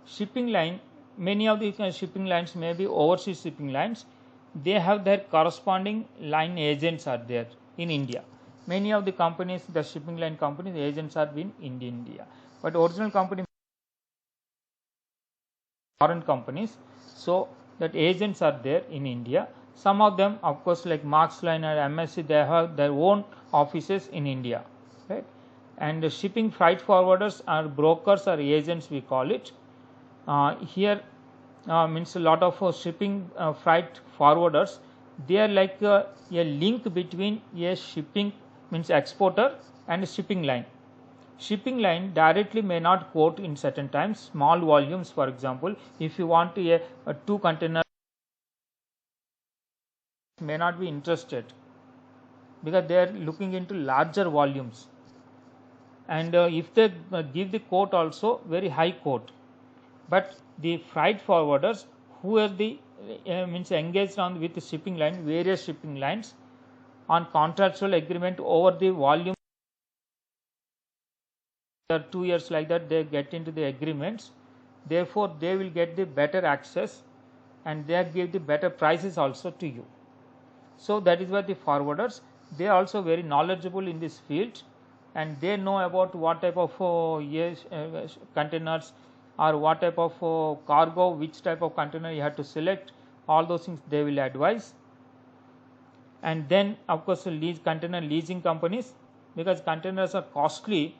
A: shipping line, many of the shipping lines may be overseas shipping lines. They have their corresponding line agents are there in India. Many of the companies, the shipping line companies, agents are in India, but original company foreign companies, so that agents are there in India. Some of them, of course, like Marks Line or MSC, they have their own offices in India, right? And the shipping freight forwarders are brokers or agents, we call it. Here means a lot of shipping freight forwarders. They are like a link between a shipping, means exporter, and a shipping line. Shipping line directly may not quote in certain times, small volumes. For example, if you want a 2 container, may not be interested because they are looking into larger volumes, and if they give the quote also very high quote. But the freight forwarders who are the means engaged on with the shipping line, various shipping lines on contractual agreement over the volume, 2 years like that, they get into the agreements. Therefore, they will get the better access and they give the better prices also to you. So that is why the forwarders, they are also very knowledgeable in this field, and they know about what type of containers or what type of cargo, which type of container you have to select. All those things they will advise. And then of course container leasing companies, because containers are costly,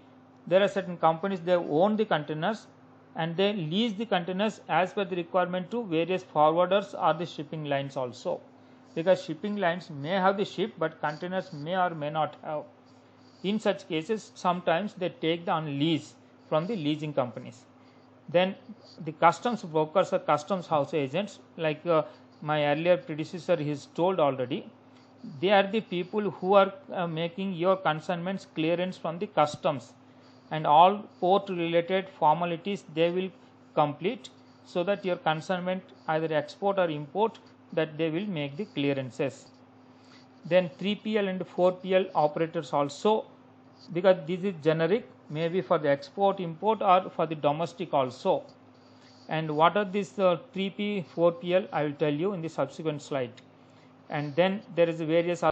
A: there are certain companies, they own the containers and they lease the containers as per the requirement to various forwarders or the shipping lines also, because shipping lines may have the ship but containers may or may not have. In such cases, sometimes they take the on lease from the leasing companies. Then the customs brokers or customs house agents, like my earlier predecessor has told already, they are the people who are making your consignments clearance from the customs, and all port related formalities they will complete, so that your consignment, either export or import, that they will make the clearances. Then 3PL and 4PL operators also, because this is generic, maybe for the export, import, or for the domestic also. And what are these 3P, 4PL, I will tell you in the subsequent slide. And then there is various other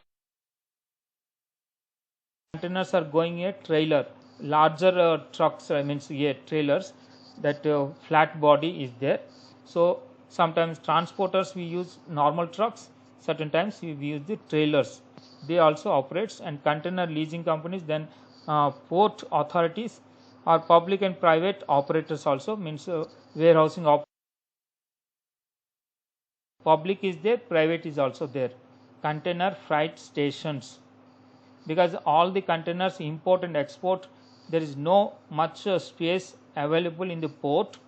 A: containers are going a trailer, larger trucks, means trailers, that flat body is there. So sometimes transporters we use normal trucks, certain times we use the trailers, they also operates. And container leasing companies, then port authorities or public and private operators also, means warehousing public is there, private is also there. Container freight stations, because all the containers import and export, there is no much space available in the port.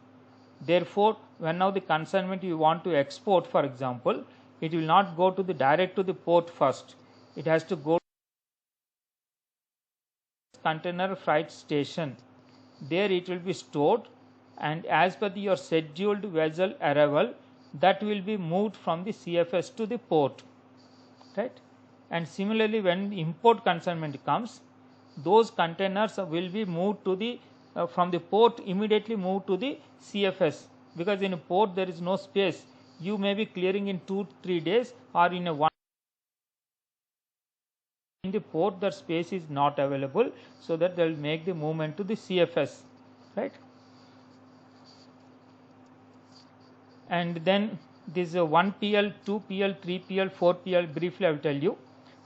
A: Therefore, when now the consignment you want to export, for example, it will not go to the direct to the port first, it has to go container freight station. There it will be stored, and as per your scheduled vessel arrival, that will be moved from the CFS to the port, right? And similarly, when import consignment comes, those containers will be moved to the from the port, immediately moved to the CFS, because in a port there is no space. You may be clearing in 2-3 days or in a 1 the port that space is not available, so that they will make the movement to the CFS, right. And then this 1PL, 2PL, 3PL, 4PL, briefly I will tell you.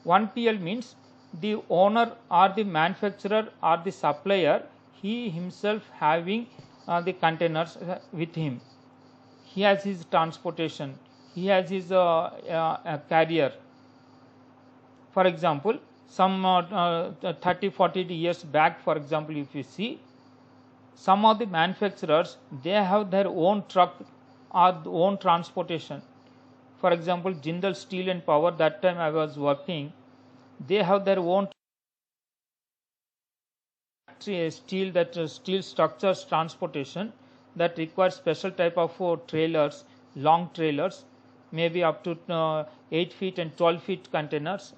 A: 1PL means the owner or the manufacturer or the supplier, he himself having the containers with him. He has his transportation, he has his carrier. For example, some 30-40 years back, for example, if you see, some of the manufacturers, they have their own truck or own transportation. For example, Jindal Steel and Power, that time I was working, they have their own steel structures transportation that requires special type of trailers, long trailers, maybe up to 8 feet and 12 feet containers,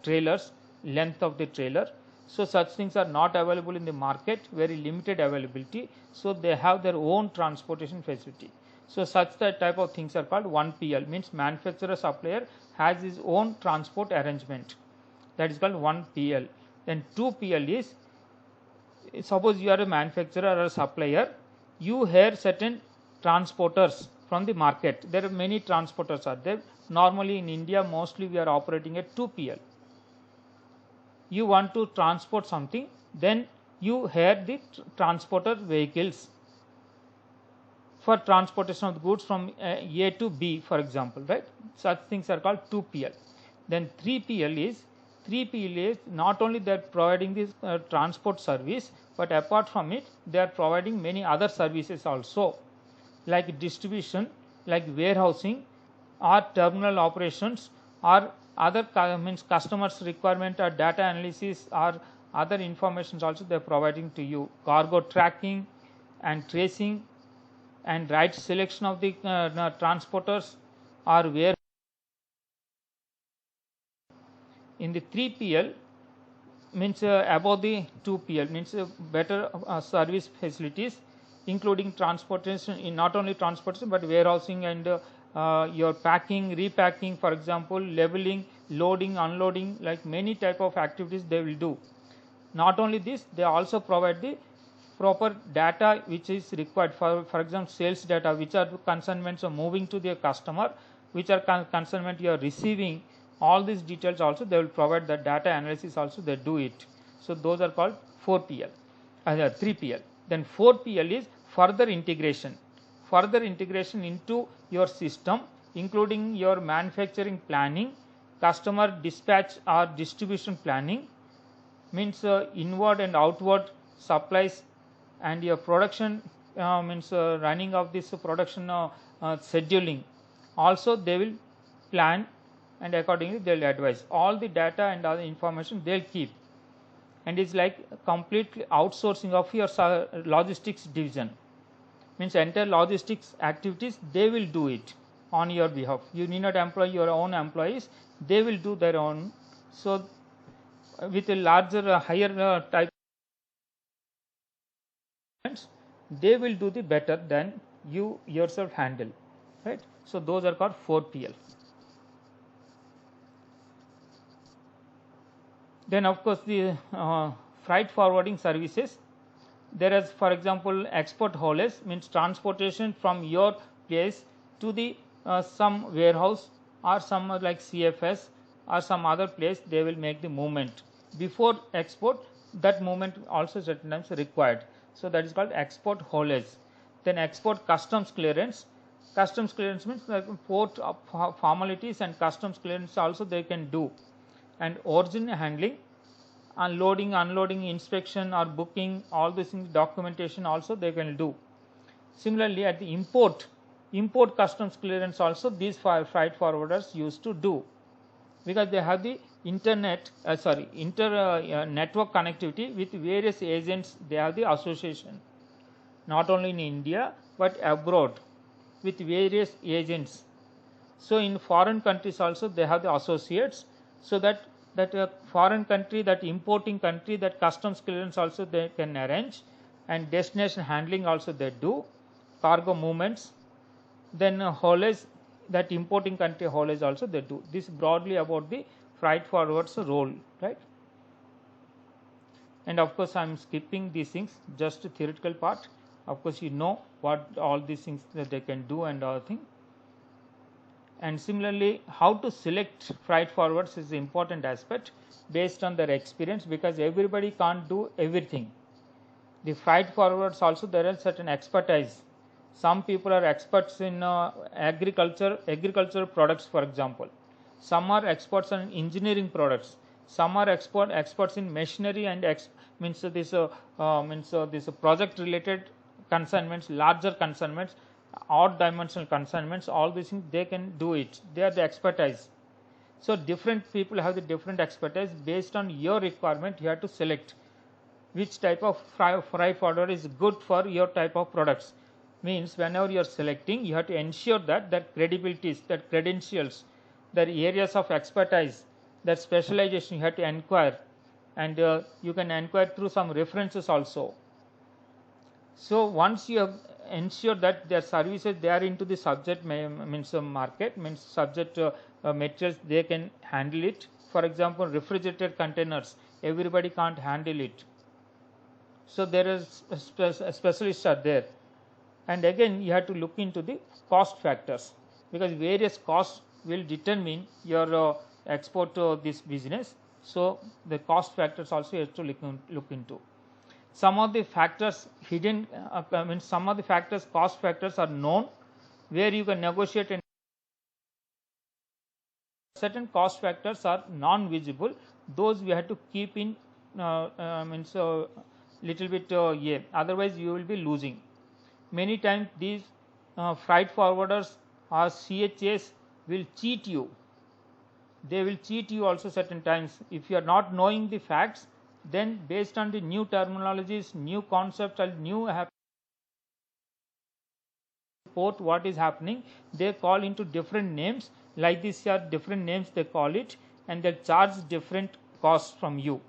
A: trailers, length of the trailer. So such things are not available in the market, very limited availability. So they have their own transportation facility. So such type of things are called 1PL, means manufacturer supplier has his own transport arrangement. That is called 1PL. Then 2PL is, suppose you are a manufacturer or a supplier, you hire certain transporters from the market. There are many transporters are there. Normally in India, mostly we are operating at 2PL. You want to transport something, then you hire the transporter vehicles for transportation of the goods from A to B, for example, right. Such things are called 2PL. Then 3PL is not only they are providing this transport service, but apart from it, they are providing many other services also, like distribution, like warehousing, or terminal operations, or other means customers requirement or data analysis or other informations also they are providing to you, cargo tracking and tracing and right selection of the transporters or where. In the 3PL means above the 2PL means better service facilities, including transportation, in not only transportation but warehousing and your packing, repacking, for example, leveling, loading, unloading, like many type of activities they will do. Not only this, they also provide the proper data which is required, for example, sales data, which are consignments are moving to their customer, which are consignment you are receiving, all these details also they will provide. The data analysis also they do it. So those are called 4PL, 3PL. Then 4PL is further integration into your system, including your manufacturing planning, customer dispatch or distribution planning, means inward and outward supplies, and your production means running of this production scheduling. Also they will plan, and accordingly they will advise. All the data and other information they will keep, and it's like completely outsourcing of your logistics division, means entire logistics activities they will do it on your behalf. You need not employ your own employees, they will do their own. So with a larger higher type, they will do the better than you yourself handle, right. So those are called 4PL. Then of course the freight forwarding services, there is, for example, export haulage, means transportation from your place to the some warehouse or some like CFS or some other place, they will make the movement. Before export, that movement also certain times required. So that is called export haulage. Then export customs clearance. Customs clearance means like port formalities and customs clearance also they can do. And origin handling, unloading, unloading, inspection or booking, all these things, documentation also they can do. Similarly, at the import customs clearance also these freight forwarders used to do, because they have the network connectivity with various agents. They have the association not only in India but abroad with various agents. So in foreign countries also they have the associates, so that foreign country, that importing country, that customs clearance also they can arrange, and destination handling also they do, cargo movements. Then haulage, that importing country haulage also they do. This broadly about the freight forwarders role, right. and of course I am skipping these things, just the theoretical part. Of course you know what all these things that they can do and all thing. And similarly, how to select freight forwards is the important aspect based on their experience, because everybody can't do everything. The freight forwards also, there are certain expertise. Some people are experts in agricultural products, for example. Some are experts in engineering products. Some are experts in machinery and this project related consignments, larger consignments, odd dimensional consignments, all these things they can do it. They are the expertise. So different people have the different expertise. Based on your requirement, you have to select which type of freight forwarder is good for your type of products. Means whenever you are selecting, you have to ensure that that credibilities, that credentials, that areas of expertise, that specialization you have to inquire, and you can inquire through some references also. So once you have ensured that their services, they are into the subject market, means subject materials, they can handle it. For example, refrigerated containers, everybody can't handle it. So there is specialists are there. And again you have to look into the cost factors, because various costs will determine your export this business. So the cost factors also you have to look into. Some of the factors hidden, some of the factors, cost factors are known, where you can negotiate, and certain cost factors are non-visible. Those we have to keep in little bit otherwise you will be losing. Many times these freight forwarders or CHAs will cheat you. They will cheat you also certain times. If you are not knowing the facts, then based on the new terminologies, new concepts, and new report what is happening, they call into different names. Like this are different names they call it, and they charge different costs from you.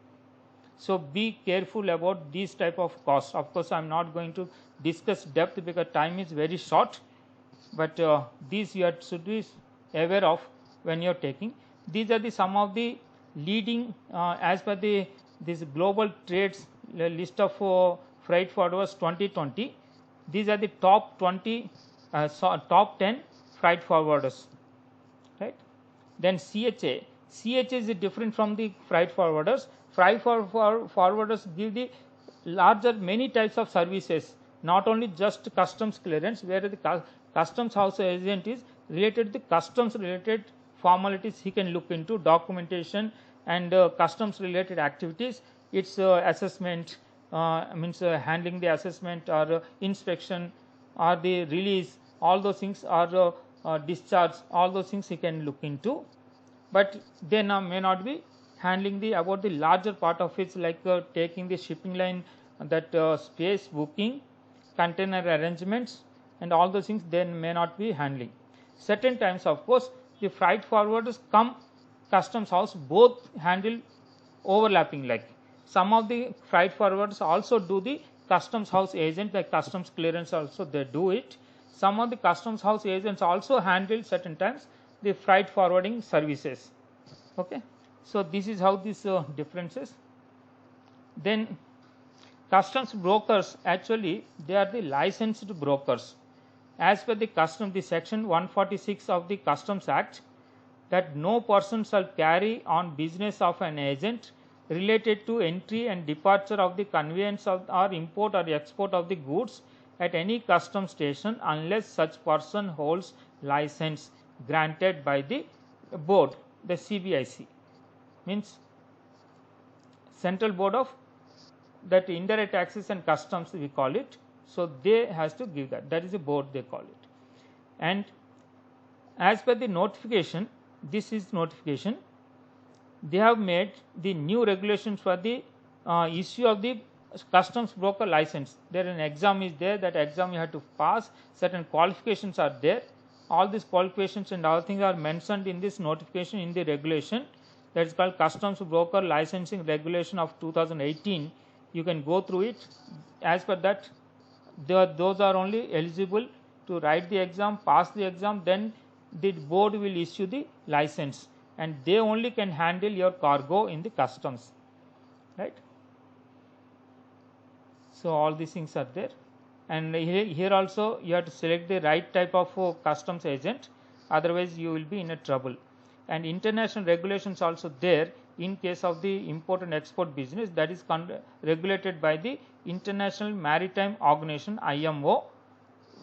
A: So be careful about these type of costs. Of course I am not going to discuss depth because time is very short, but these you should be aware of when you are taking. These are the some of the leading as per this global trades list of freight forwarders 2020. These are the top 20 top 10 freight forwarders, right? Then CHA is different from the freight forwarders. Freight forwarders give the larger many types of services, not only just customs clearance, where the customs house agent is related to the customs related formalities. He can look into documentation and customs related activities. Its assessment, handling the assessment or inspection or the release, all those things are discharge, all those things he can look into. But they may not be handling about the larger part of it, like taking the shipping line, that space booking, container arrangements, and all those things they may not be handling. Certain times, of course, the freight forwarders come customs house, both handle overlapping. Like some of the freight forwarders also do the customs house agent, like customs clearance also they do it. Some of the customs house agents also handle certain times the freight forwarding services. Okay. So this is how this differences. Then customs brokers, actually they are the licensed brokers. As per the the section 146 of the Customs Act, that no person shall carry on business of an agent related to entry and departure of the conveyance of or import or export of the goods at any customs station unless such person holds license granted by the board, the CBIC, means Central Board of that Indirect Taxes and Customs we call it. So they has to give that, that is a board they call it. And as per the notification, this is notification, they have made the new regulations for the issue of the customs broker license. There an exam is there, that exam you have to pass, certain qualifications are there. All these qualifications and all things are mentioned in this notification in the regulation, that is called Customs Broker Licensing Regulation of 2018. You can go through it. As per that, those are only eligible to write the exam, pass the exam, then the board will issue the license, and they only can handle your cargo in the customs, right? So all these things are there, and here also you have to select the right type of customs agent, otherwise you will be in a trouble. And international regulations also there in case of the import and export business, that is regulated by the International Maritime Organization, IMO.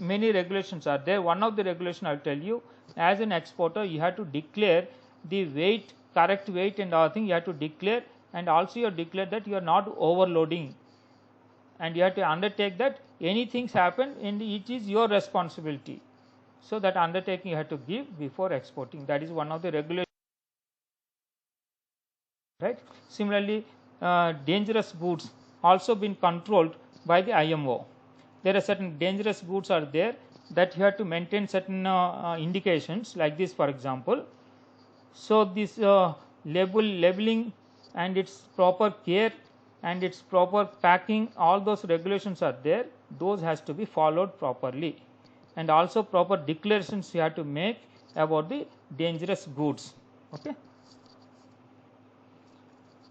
A: Many regulations are there. One of the regulation I will tell you, as an exporter you have to declare the weight, correct weight and other thing you have to declare, and also you have to declare that you are not overloading, and you have to undertake that anything happen and it is your responsibility. So that undertaking you have to give before exporting. That is one of the regulations, right? Similarly, dangerous goods also been controlled by the IMO. There are certain dangerous goods are there that you have to maintain certain indications like this, for example. So this labeling and its proper care and its proper packing, all those regulations are there. Those has to be followed properly, and also proper declarations you have to make about the dangerous goods. Okay.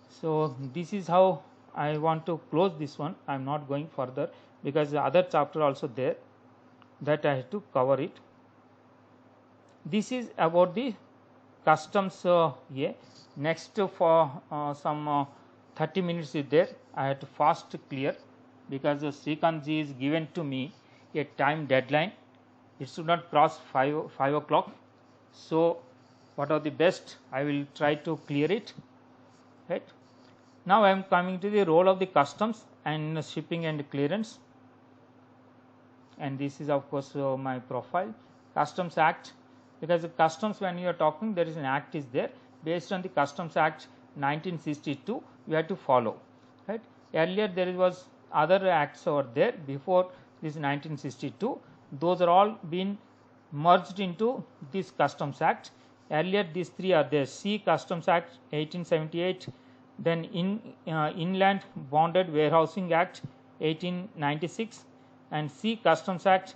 A: So this is how I want to close this one. I am not going further because the other chapter also there that I have to cover it. This is about the customs. Next for some 30 minutes is there. I have to fast clear because Srikanth ji is given to me a time deadline. It should not cross 5 o'clock. So what are the best, I will try to clear it, right. Now I am coming to the role of the customs and shipping and clearance, and this is of course my profile. Customs Act, because the customs, when you are talking, there is an act is there based on the Customs Act 1962 we have to follow, right. Earlier there was other acts over there before this 1962, those are all been merged into this Customs Act. Earlier these three are there: C Customs Act 1878, then Inland Bonded Warehousing Act 1896, and C Customs Act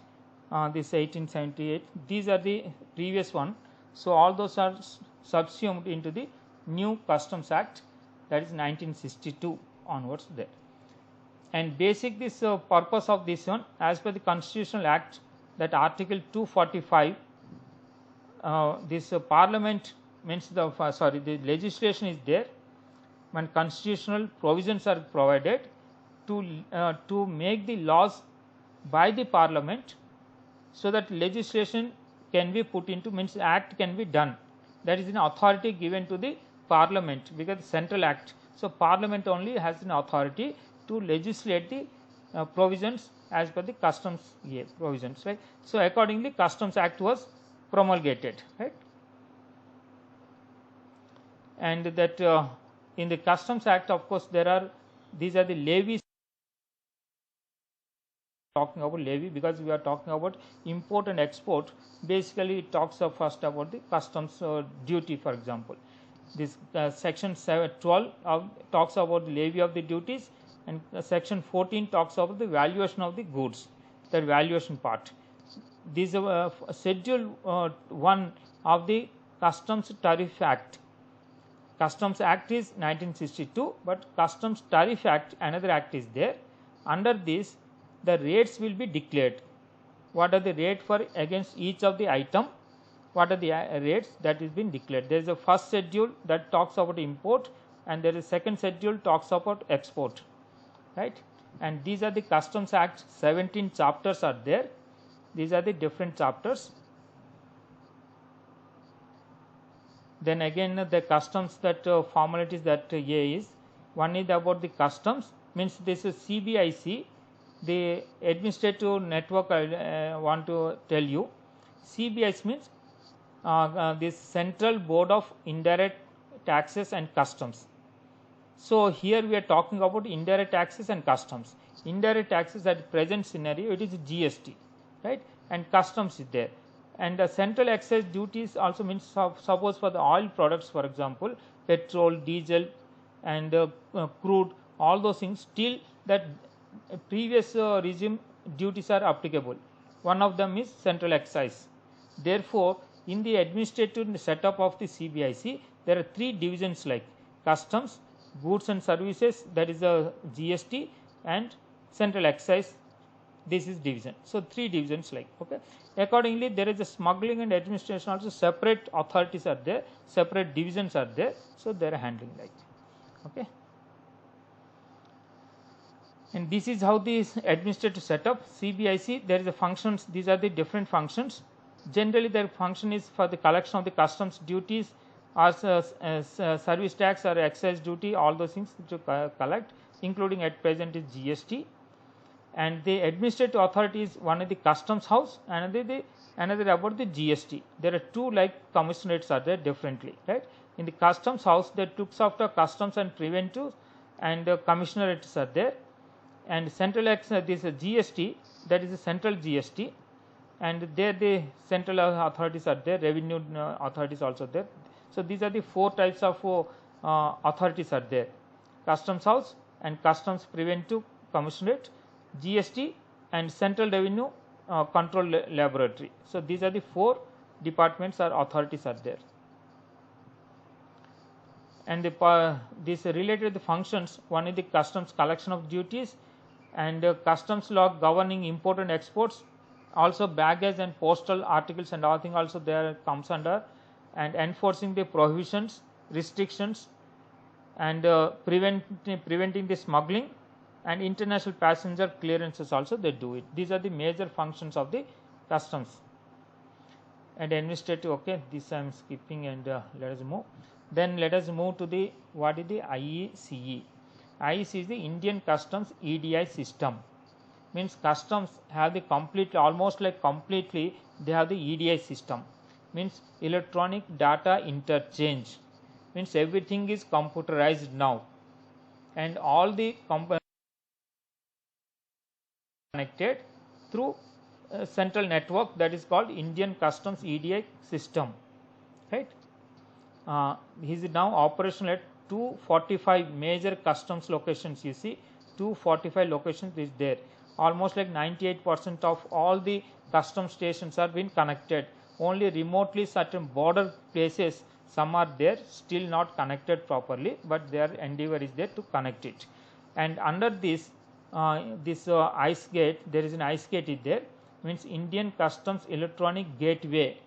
A: this 1878. These are the previous one. So all those are subsumed into the new Customs Act, that is 1962 onwards there. And basic this purpose of this one, as per the Constitutional Act, that Article 245, this Parliament means the the legislation is there when constitutional provisions are provided to make the laws by the Parliament, so that legislation can be put into, means act can be done. That is an authority given to the Parliament, because central act. So Parliament only has an authority to legislate the provisions as per the customs provisions, right. So accordingly Customs Act was promulgated, right. And that in the Customs Act, of course, there are, these are the levies. Talking about levy because we are talking about import and export. Basically it talks first about the customs duty, for example. This section 12 talks about the levy of the duties, and section 14 talks about the valuation of the goods, the valuation part. This schedule 1 of the Customs Tariff Act. Customs Act is 1962, but Customs Tariff Act, another act is there. Under this, the rates will be declared. What are the rate for against each of the item? What are the rates that is been declared? There is a first schedule that talks about import, and there is second schedule talks about export, right. And these are the Customs Act. 17 chapters are there. These are the different chapters. Then again the customs, that formalities that is, one is about the customs, means this is CBIC, the administrative network. I want to tell you, CBIC means this Central Board of Indirect Taxes and Customs. So here we are talking about indirect taxes and customs. Indirect taxes at present scenario, it is GST, right, and customs is there. And the central excise duties also means, suppose for the oil products, for example, petrol, diesel and crude, all those things, still that previous regime duties are applicable. One of them is central excise. Therefore, in the administrative setup of the CBIC, there are 3 divisions like customs, goods and services, that is a GST, and central excise, this is division. So 3 divisions like, okay. Accordingly, there is a smuggling and administration also, separate authorities are there, separate divisions are there, so they are handling like, okay. And this is how this administrative setup. CBIC, there is a functions, these are the different functions. Generally their function is for the collection of the customs duties or service tax or excise duty, all those things to collect, including at present is GST. And the administrative authority is one of the customs house, another about the GST. There are 2 like commissionerates are there differently, right. In the customs house, that looks after customs and preventive, and commissionerates are there. And central this GST, that is the central GST, and there the central authorities are there, revenue authorities also there. So these are the 4 types of authorities are there: customs house and customs preventive commissionerate, GST and central revenue control laboratory. So these are the 4 departments or authorities are there. And this related the functions, one is the customs collection of duties, and customs law governing import and exports, also baggage and postal articles and all thing also there comes under, and enforcing the prohibitions, restrictions, and preventing the smuggling, and international passenger clearances also they do it. These are the major functions of the customs. And administrative, okay, this I am skipping, and let us move. Then let us move to the, what is the IECE? IECE is the Indian Customs EDI system. Means customs have the complete, almost like completely they have the EDI system. Means electronic data interchange. Means everything is computerized now, and all the connected through a central network that is called Indian Customs EDI system, right. He is now operational at 245 major customs locations. You see 245 locations is there. Almost like 98% of all the custom stations are being connected. Only remotely certain border places, some are there still not connected properly, but their endeavor is there to connect it. And under this ICE gate, there is an ICE gate is there, means Indian Customs Electronic Gateway.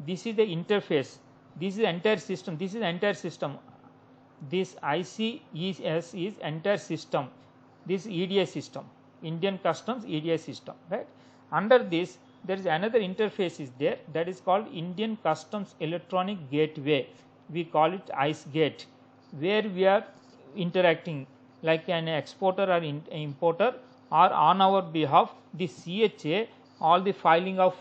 A: This is the interface, this is the entire system, this is the entire system. This ICES is entire system, this EDI system, Indian Customs EDI system, right. Under this there is another interface is there, that is called Indian Customs Electronic Gateway. We call it ICE gate, where we are interacting like an exporter or importer, or on our behalf the CHA, all the filing of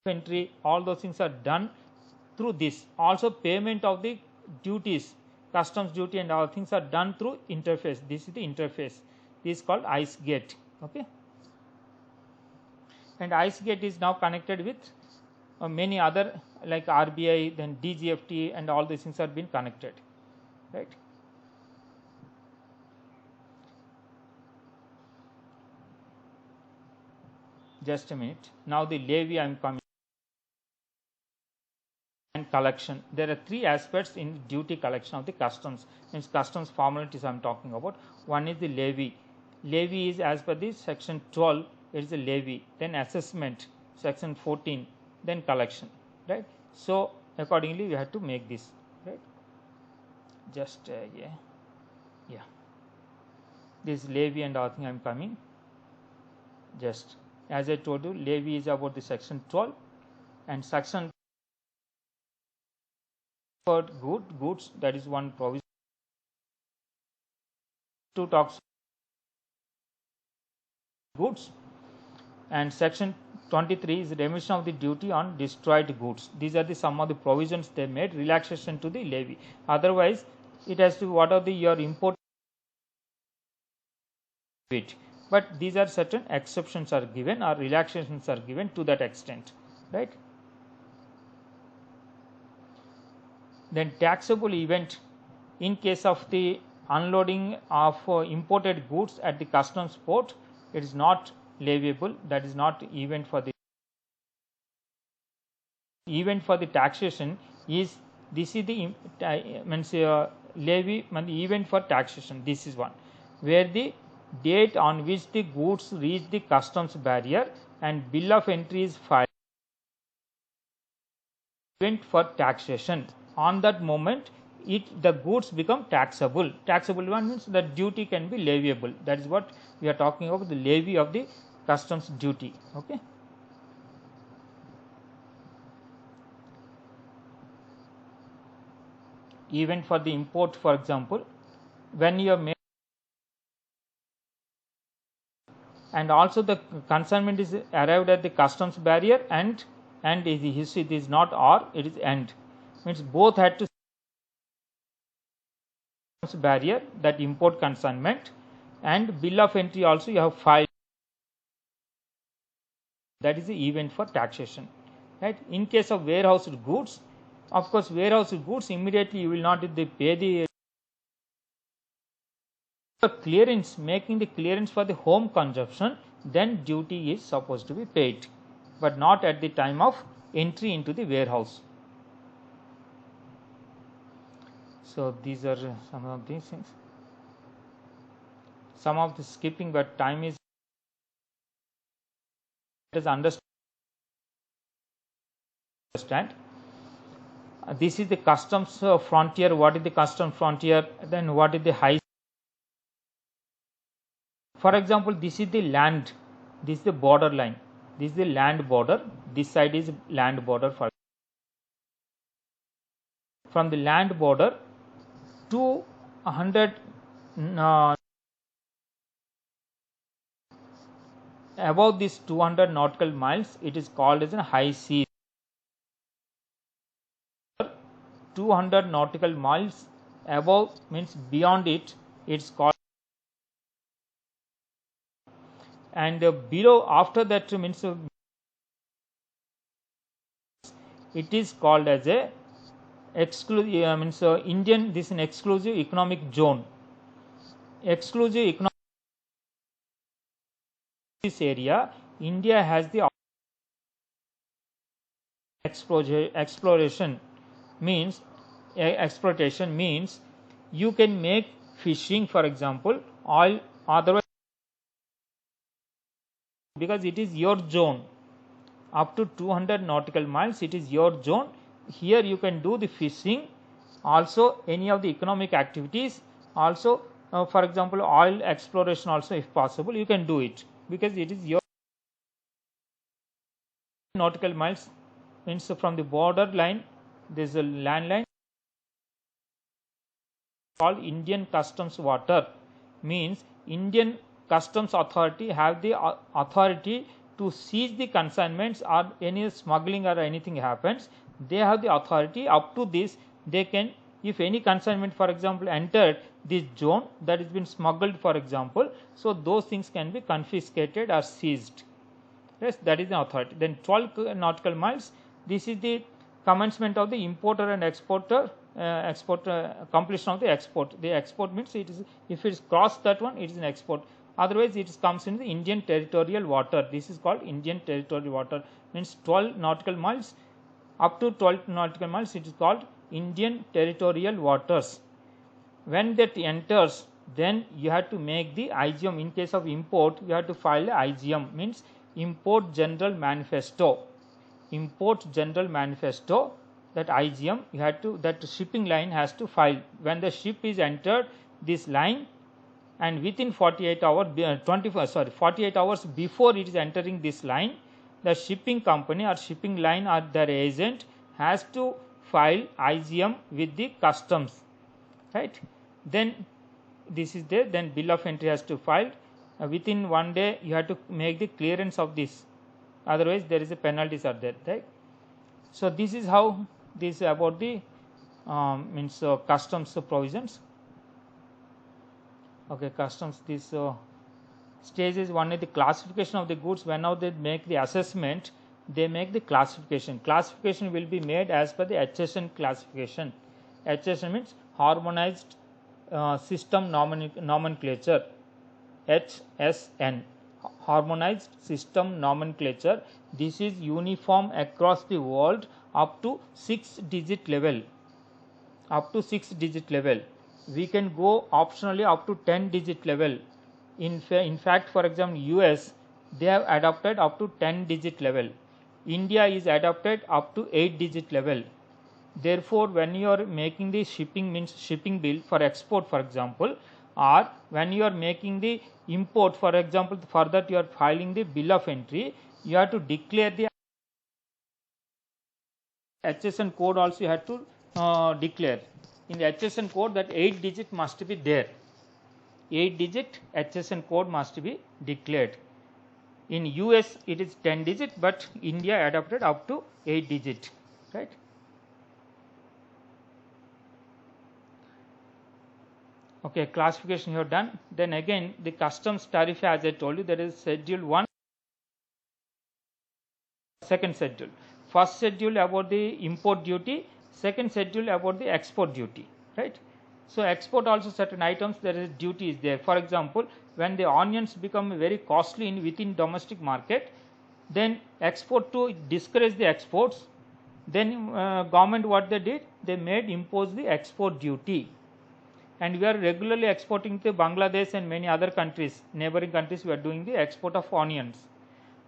A: entry, all those things are done through this. Also payment of the duties, customs duty and all things are done through interface. This is the interface, this is called ICE gate, okay. And ICE gate is now connected with many other like RBI, then DGFT, and all these things are being connected, right. Just a minute. Now the levy I am coming, and collection. There are 3 aspects in duty collection of the customs, means customs formalities I am talking about. One is the levy. Levy is as per the section 12, it is a levy, then assessment section 14, then collection, right. So accordingly we have to make this, right. Just yeah, this levy and all thing I am coming. Just as I told you, levy is about the section 12, and section for goods, that is one provision. 2 talks goods, and section 23 is remission of the duty on destroyed goods. These are the some of the provisions they made, relaxation to the levy. Otherwise it has to, what are the your import it, but these are certain exceptions are given or relaxations are given to that extent, right. Then taxable event, in case of the unloading of imported goods at the customs port, it is not leviable, that is not event for the event for the taxation is, this is the means levy and the event for taxation, this is one. where the date on which the goods reach the customs barrier and bill of entry is filed for taxation. On that moment, the goods become taxable. Taxable one means that duty can be leviable. That is what we are talking about, the levy of the customs duty. Okay. Even for the import, for example, when you have made, and also the consignment is arrived at the customs barrier and is the history, it is not or, it is and, means both had to barrier, that import consignment, and bill of entry also you have filed. That is the event for taxation, right? In case of warehoused goods, of course, warehoused goods immediately you will not pay the clearance, making the clearance for the home consumption, then duty is supposed to be paid, but not at the time of entry into the warehouse. So these are some of these things. Some of the skipping, but time is understand. This is the customs frontier. What is the customs frontier? Then what is the high? For example, this is the land. This is the border line. This is the land border. This side is land border. From the land border, 200 above this 200 nautical miles, it is called as a high sea. 200 nautical miles above means beyond it, it's called, and below, after that means it is called as a exclusive means Indian, this is an exclusive economic zone. Exclusive economic, this area, India has the exploration means exploitation means you can make fishing, for example, all otherwise, because it is your zone up to 200 nautical miles, it is your zone. Here you can do the fishing, also any of the economic activities, also for example oil exploration also, if possible you can do it, because it is your nautical miles means from the border line, there is a land line called Indian Customs Water, means Indian Customs Authority have the authority to seize the consignments or any smuggling or anything happens. They have the authority. Up to this they can, if any consignment for example entered this zone that has been smuggled for example, so those things can be confiscated or seized. Yes, that is the authority. Then 12 nautical miles, this is the commencement of the importer and exporter completion of the export. The export means it is, if it is crossed that one, it is an export. Otherwise, it comes in the Indian territorial water. This is called Indian territorial water. Means 12 nautical miles, up to 12 nautical miles, it is called Indian territorial waters. When that enters, then you have to make the IGM. In case of import, you have to file a IGM, means Import General Manifesto. Import General Manifesto, that IGM, you have to, that shipping line has to file. When the ship is entered this line, and within 48 hours, 48 hours before it is entering this line, the shipping company or shipping line or their agent has to file IGM with the customs, right? Then this is there, then bill of entry has to file. Within 1 day you have to make the clearance of this, otherwise there is a penalties are there, right? So this is how this about the means customs provisions. Okay, customs, this stages, one is the classification of the goods. Whenever they make the assessment, they make the classification. Classification will be made as per the HSN classification. HSN means harmonized system nomenclature. HSN, harmonized system nomenclature. This is uniform across the world up to 6-digit level. Up to 6-digit level. we can go optionally up to 10 digit level. In fact, for example, US, they have adopted up to 10 digit level. India is adopted up to 8 digit level. Therefore, when you are making the shipping, means shipping bill for export, for example, or when you are making the import, for example, for that you are filing the bill of entry, you have to declare the HSN code also you have to declare. In the HSN code, that 8 digit must be there. 8 digit HSN code must be declared. In US it is 10 digit, but India adopted up to 8 digit, right. Okay, classification you have done. Then again the customs tariff, as I told you, there is schedule 1, second schedule. First schedule about the import duty, second schedule about the export duty, right. So export also certain items there is duty is there. For example, when the onions become very costly within domestic market, then export to discourage the exports, then government what they did, they made impose the export duty. And we are regularly exporting to Bangladesh and many other countries, neighboring countries, we are doing the export of onions.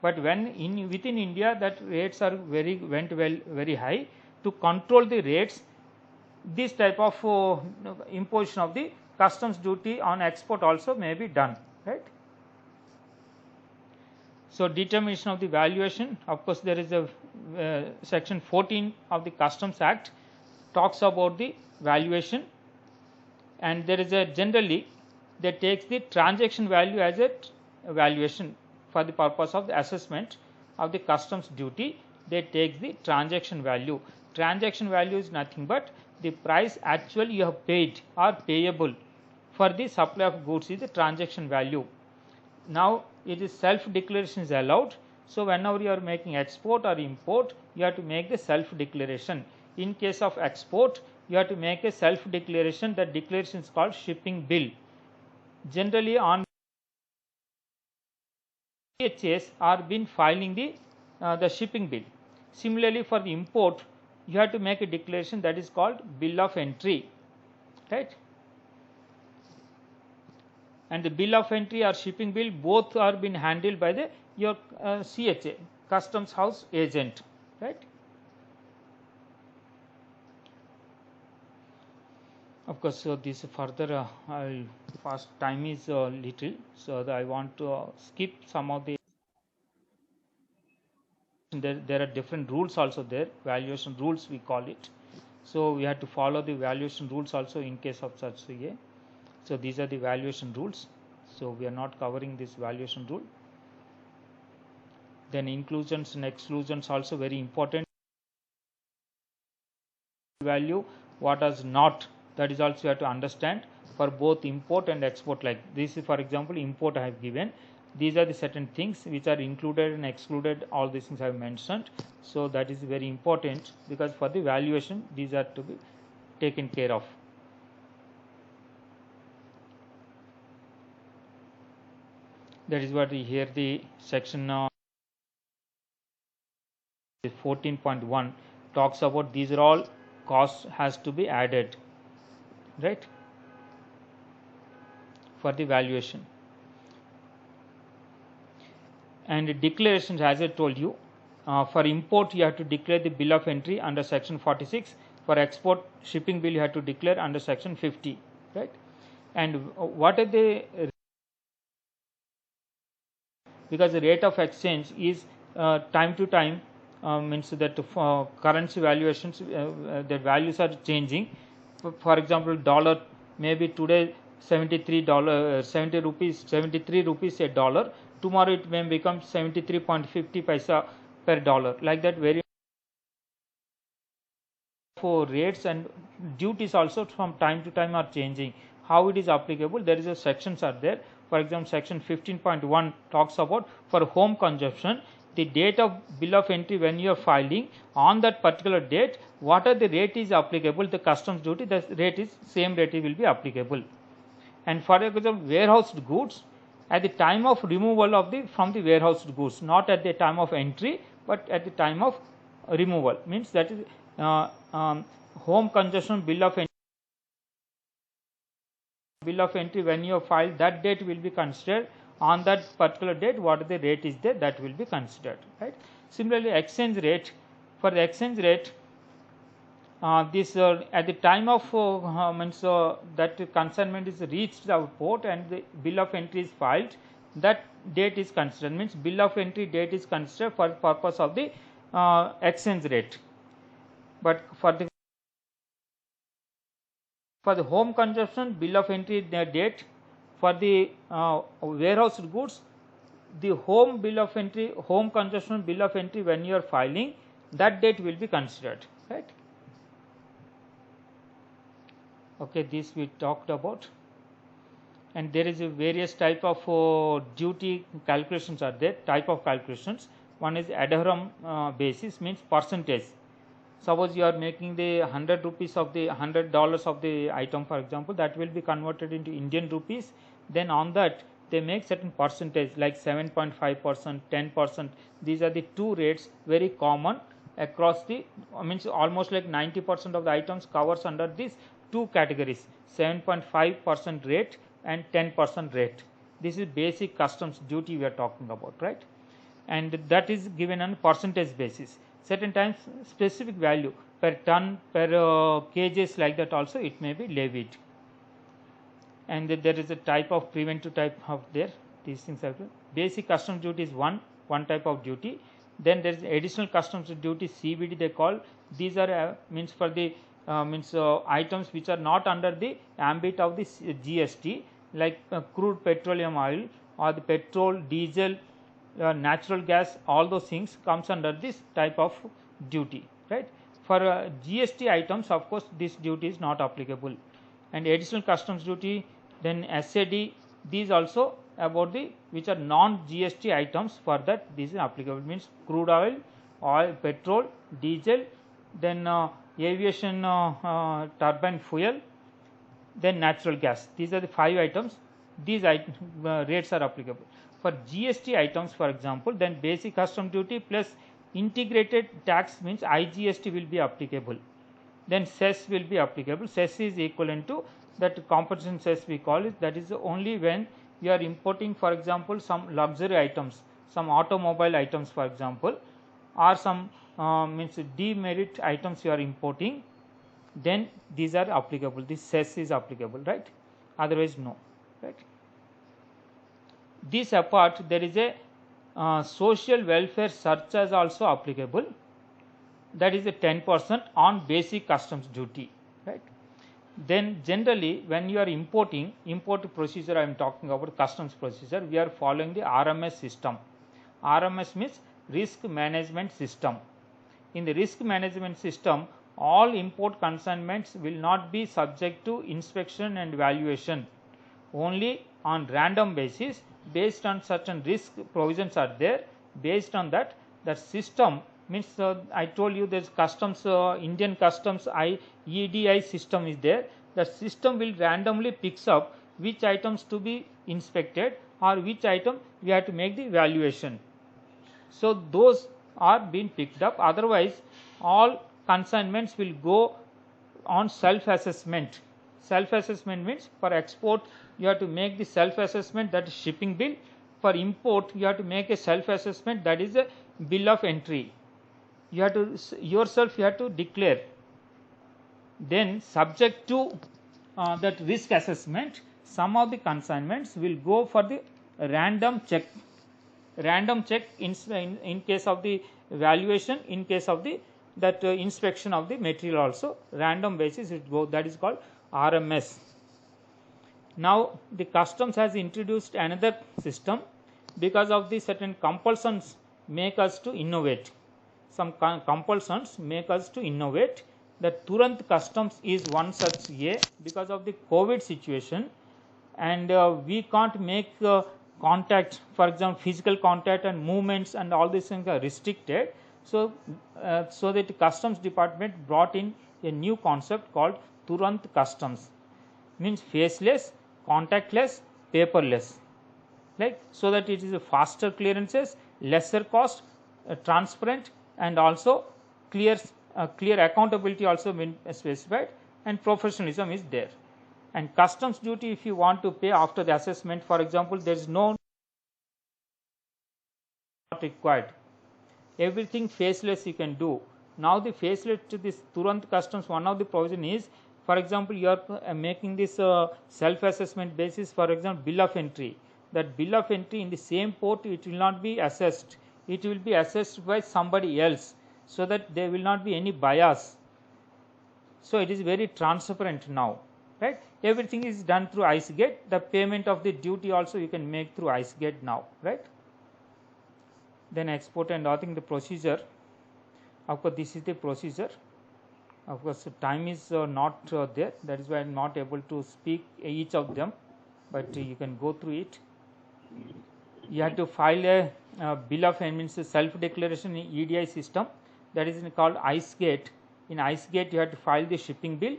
A: But when within India that rates are very high, to control the rates, this type of imposition of the customs duty on export also may be done, right. So determination of the valuation, of course there is a section 14 of the Customs Act talks about the valuation, and there is a generally they takes the transaction value as a valuation for the purpose of the assessment of the customs duty. They take the transaction value. Transaction value is nothing but the price actually you have paid or payable for the supply of goods is the transaction value. Now it is self declaration is allowed. So whenever you are making export or import, you have to make the self declaration. In case of export, you have to make a self declaration. That declaration is called shipping bill. Generally on CHS are been filing the shipping bill. Similarly for the import, you have to make a declaration that is called bill of entry, right. And the bill of entry or shipping bill both are been handled by the your CHA, Customs House agent, right. Of course, so this further fast time is little, so I want to skip some of the. There are different rules also there, valuation rules we call it. So we have to follow the valuation rules also in case of such a. So these are the valuation rules. So we are not covering this valuation rule. Then inclusions and exclusions also very important. Value, what is not, that is also you have to understand for both import and export. Like this is, for example, import I have given. These are the certain things which are included and excluded, all these things I have mentioned. So that is very important, because for the valuation these are to be taken care of. That is what here the section 14.1 talks about. These are all costs has to be added, right, for the valuation. And declarations, as I told you, for import you have to declare the bill of entry under section 46. For export shipping bill you have to declare under section 50, right. And what are the, because the rate of exchange is time to time, means that currency valuations, the values are changing. For example, dollar maybe today $73, 70 rupees, 73 rupees a dollar. Tomorrow it may become 73.50 paisa per dollar. Like that, very for rates and duties also from time to time are changing. How it is applicable? There is a sections are there. For example, section 15.1 talks about for home consumption, the date of bill of entry when you are filing, on that particular date, what are the rate is applicable, the customs duty, the rate is same rate will be applicable. And for example, warehoused goods, at the time of removal of from the warehoused goods, not at the time of entry, but at the time of removal, means that is home consumption bill of entry bill of entry when you have filed, that date will be considered. On that particular date, what the rate is there, that will be considered, right? Similarly, exchange rate. For the exchange rate, this at the time of means that consignment is reached our port and the bill of entry is filed, that date is considered, means bill of entry date is considered for purpose of the exchange rate. But for the home consumption, bill of entry date. For the warehouse goods, the home bill of entry, home consumption bill of entry when you are filing, that date will be considered, right? Okay, this we talked about. And there is a various type of duty calculations are there, type of calculations. One is ad horam basis, means percentage. Suppose you are making the 100 rupees of the $100 of the item, for example, that will be converted into Indian rupees. Then on that they make certain percentage like 7.5%, 10%. These are the two rates very common across the, means almost like 90% of the items covers under these two categories, 7.5% rate and 10% rate. This is basic customs duty we are talking about, right? And that is given on percentage basis. Certain times specific value per ton, per kgs, like that also it may be levied. And there is a type of preventive type of there, these things are basic customs duty is one type of duty. Then there is additional customs duty, CVD they call. These are means for the items which are not under the ambit of the GST, like crude petroleum oil or the petrol, diesel, natural gas, all those things comes under this type of duty, right? For GST items, of course, this duty is not applicable. And additional customs duty, then SAD, these also about the which are non-GST items, for that this is applicable, means crude oil, petrol, diesel, then aviation turbine fuel, then natural gas. These are the 5 items. These rates are applicable. For GST items, for example, then basic custom duty plus integrated tax, means IGST will be applicable. Then cess will be applicable. Cess is equivalent to that compensation cess we call it. That is only when you are importing, for example, some luxury items, some automobile items, for example, or some means demerit items you are importing, then these are applicable. This cess is applicable, right? Otherwise, no, right? This apart, there is a social welfare surcharge also applicable. That is a 10% on basic customs duty, right? Then generally when you are importing, import procedure I am talking about, customs procedure, we are following the RMS system. RMS means risk management system. In the risk management system, all import consignments will not be subject to inspection and valuation. Only on random basis, based on certain risk provisions are there. Based on that, the system means I told you there is customs, Indian customs EDI system is there. The system will randomly picks up which items to be inspected or which item we have to make the valuation. So those are being picked up. Otherwise, all consignments will go on self-assessment. Self-assessment means for export you have to make the self-assessment, that is shipping bill. For import you have to make a self-assessment, that is a bill of entry. You have to yourself you have to declare. Then subject to that risk assessment, some of the consignments will go for the random check. Random check in case of the valuation, in case of the that inspection of the material also, random basis it go, that is called RMS. Now the customs has introduced another system because of the certain compulsions make us to innovate. Some compulsions make us to innovate. The Turant customs is one such because of the COVID situation, and we can't make contact, for example physical contact and movements and all these things are restricted. So so that the customs department brought in a new concept called Turant customs, means faceless, contactless, paperless, like, so that it is a faster clearances, lesser cost, transparent, and also clear accountability also been specified, and professionalism is there. And customs duty, if you want to pay after the assessment, for example, there is no required. Everything faceless you can do. Now the faceless to this Turant customs, one of the provision is, for example, you are making this self-assessment basis, for example, bill of entry. That bill of entry in the same port, it will not be assessed. It will be assessed by somebody else, so that there will not be any bias. So it is very transparent now, right? Everything is done through IceGate. The payment of the duty also you can make through IceGate now, right? Then export and authoring the procedure. Of course, this is the procedure. Of course, time is not there. That is why I am not able to speak each of them, but you can go through it. You have to file a bill of means self-declaration in EDI system, that is called IceGate. In IceGate, you have to file the shipping bill,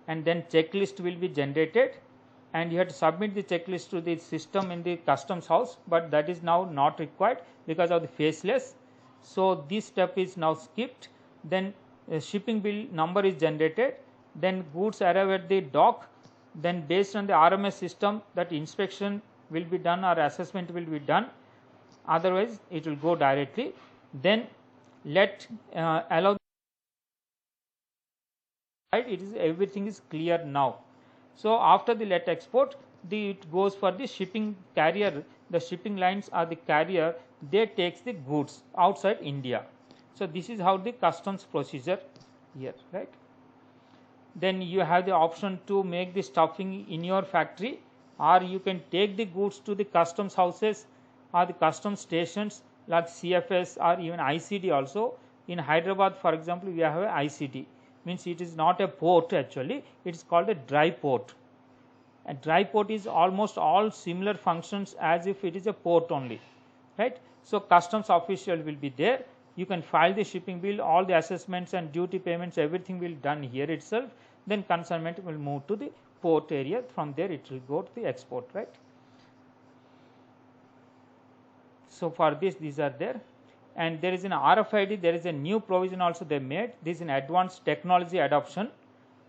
A: and then checklist will be generated, and you have to submit the checklist to the system in the customs house, but that is now not required because of the faceless. So this step is now skipped. Then shipping bill number is generated, then goods arrive at the dock, then based on the RMS system, that inspection will be done or assessment will be done, otherwise it will go directly. Then let allow, it is everything is clear now. So after the let export, it goes for the shipping carrier. The shipping lines or the carrier, they takes the goods outside India. So this is how the customs procedure here, right? Then you have the option to make the stuffing in your factory, or you can take the goods to the customs houses or the customs stations like CFS or even ICD also. In Hyderabad, for example, we have a ICD, means it is not a port actually, it is called a dry port. A dry port is almost all similar functions as if it is a port only, right? So customs official will be there. You can file the shipping bill, all the assessments and duty payments, everything will done here itself. Then consignment will move to the port area. From there it will go to the export, right? So for this, these are there. And there is an RFID, there is a new provision also they made. This is an advanced technology adoption,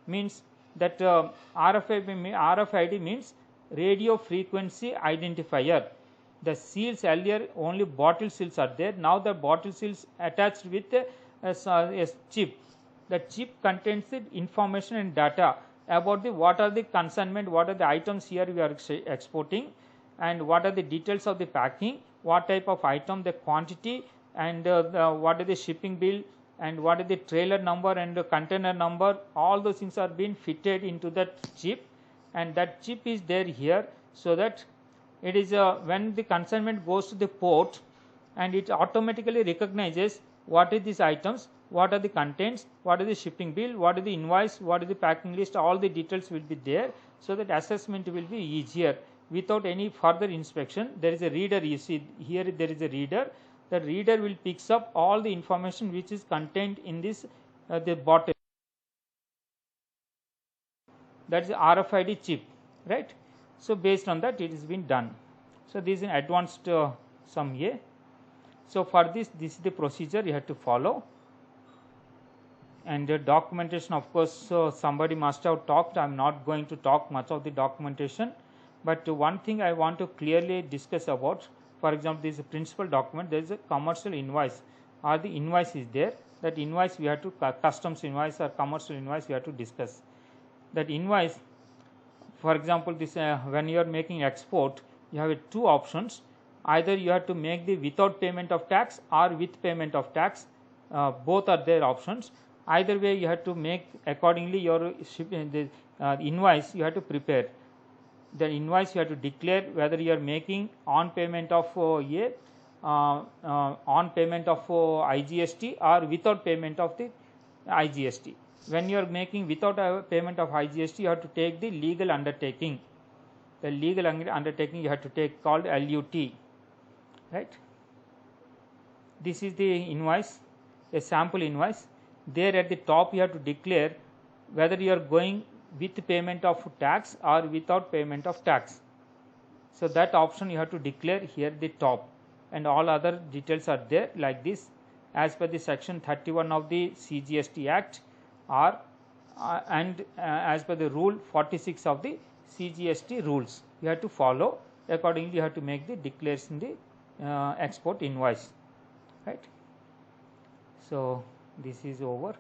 A: means that RFID means radio frequency identifier. The seals earlier only bottle seals are there. Now the bottle seals attached with a chip. The chip contains the information and data about the what are the consignment, what are the items here we are exporting, and what are the details of the packing, what type of item, the quantity, and what are the shipping bill, and what is the trailer number and the container number. All those things are being fitted into that chip, and that chip is there here, so that it is when the consignment goes to the port, and it automatically recognizes what is these items, what are the contents, what is the shipping bill, what is the invoice, what is the packing list, all the details will be there, so that assessment will be easier without any further inspection. There is a reader, you see here there is a reader. The reader will picks up all the information which is contained in this the bottle. That is RFID chip, right? So based on that it is been done. So this is an advanced sum A. So for this is the procedure you have to follow. And the documentation, of course, somebody must have talked. I am not going to talk much of the documentation, but one thing I want to clearly discuss about. For example, this is a principal document, there is a commercial invoice, or the invoice is there. That invoice we have to, customs invoice or commercial invoice we have to discuss. That invoice, for example, this when you are making export, you have two options. Either you have to make the without payment of tax or with payment of tax. Both are there options. Either way you have to make accordingly your invoice you have to prepare. The invoice you have to declare whether you are making on payment of on payment of IGST or without payment of the IGST. When you are making without payment of IGST, you have to take the legal undertaking. The legal undertaking you have to take called LUT, right? This is the invoice, a sample invoice. There at the top you have to declare whether you are going with payment of tax or without payment of tax. So that option you have to declare here at the top, and all other details are there like this as per the section 31 of the CGST Act, or and as per the rule 46 of the CGST rules, you have to follow. Accordingly, you have to make the declaration in the export invoice, right. So this is over.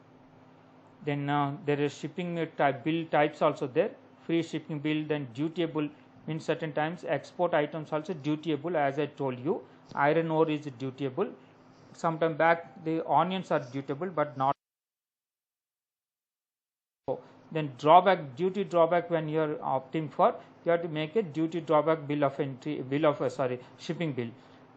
A: Then there is shipping bill types also there. Free shipping bill, then dutiable, means certain times export items also dutiable, as I told you. Iron ore is dutiable. Sometime back the onions are dutiable, but not. Then drawback, duty drawback, when you are opting for, you have to make a duty drawback bill of entry, shipping bill,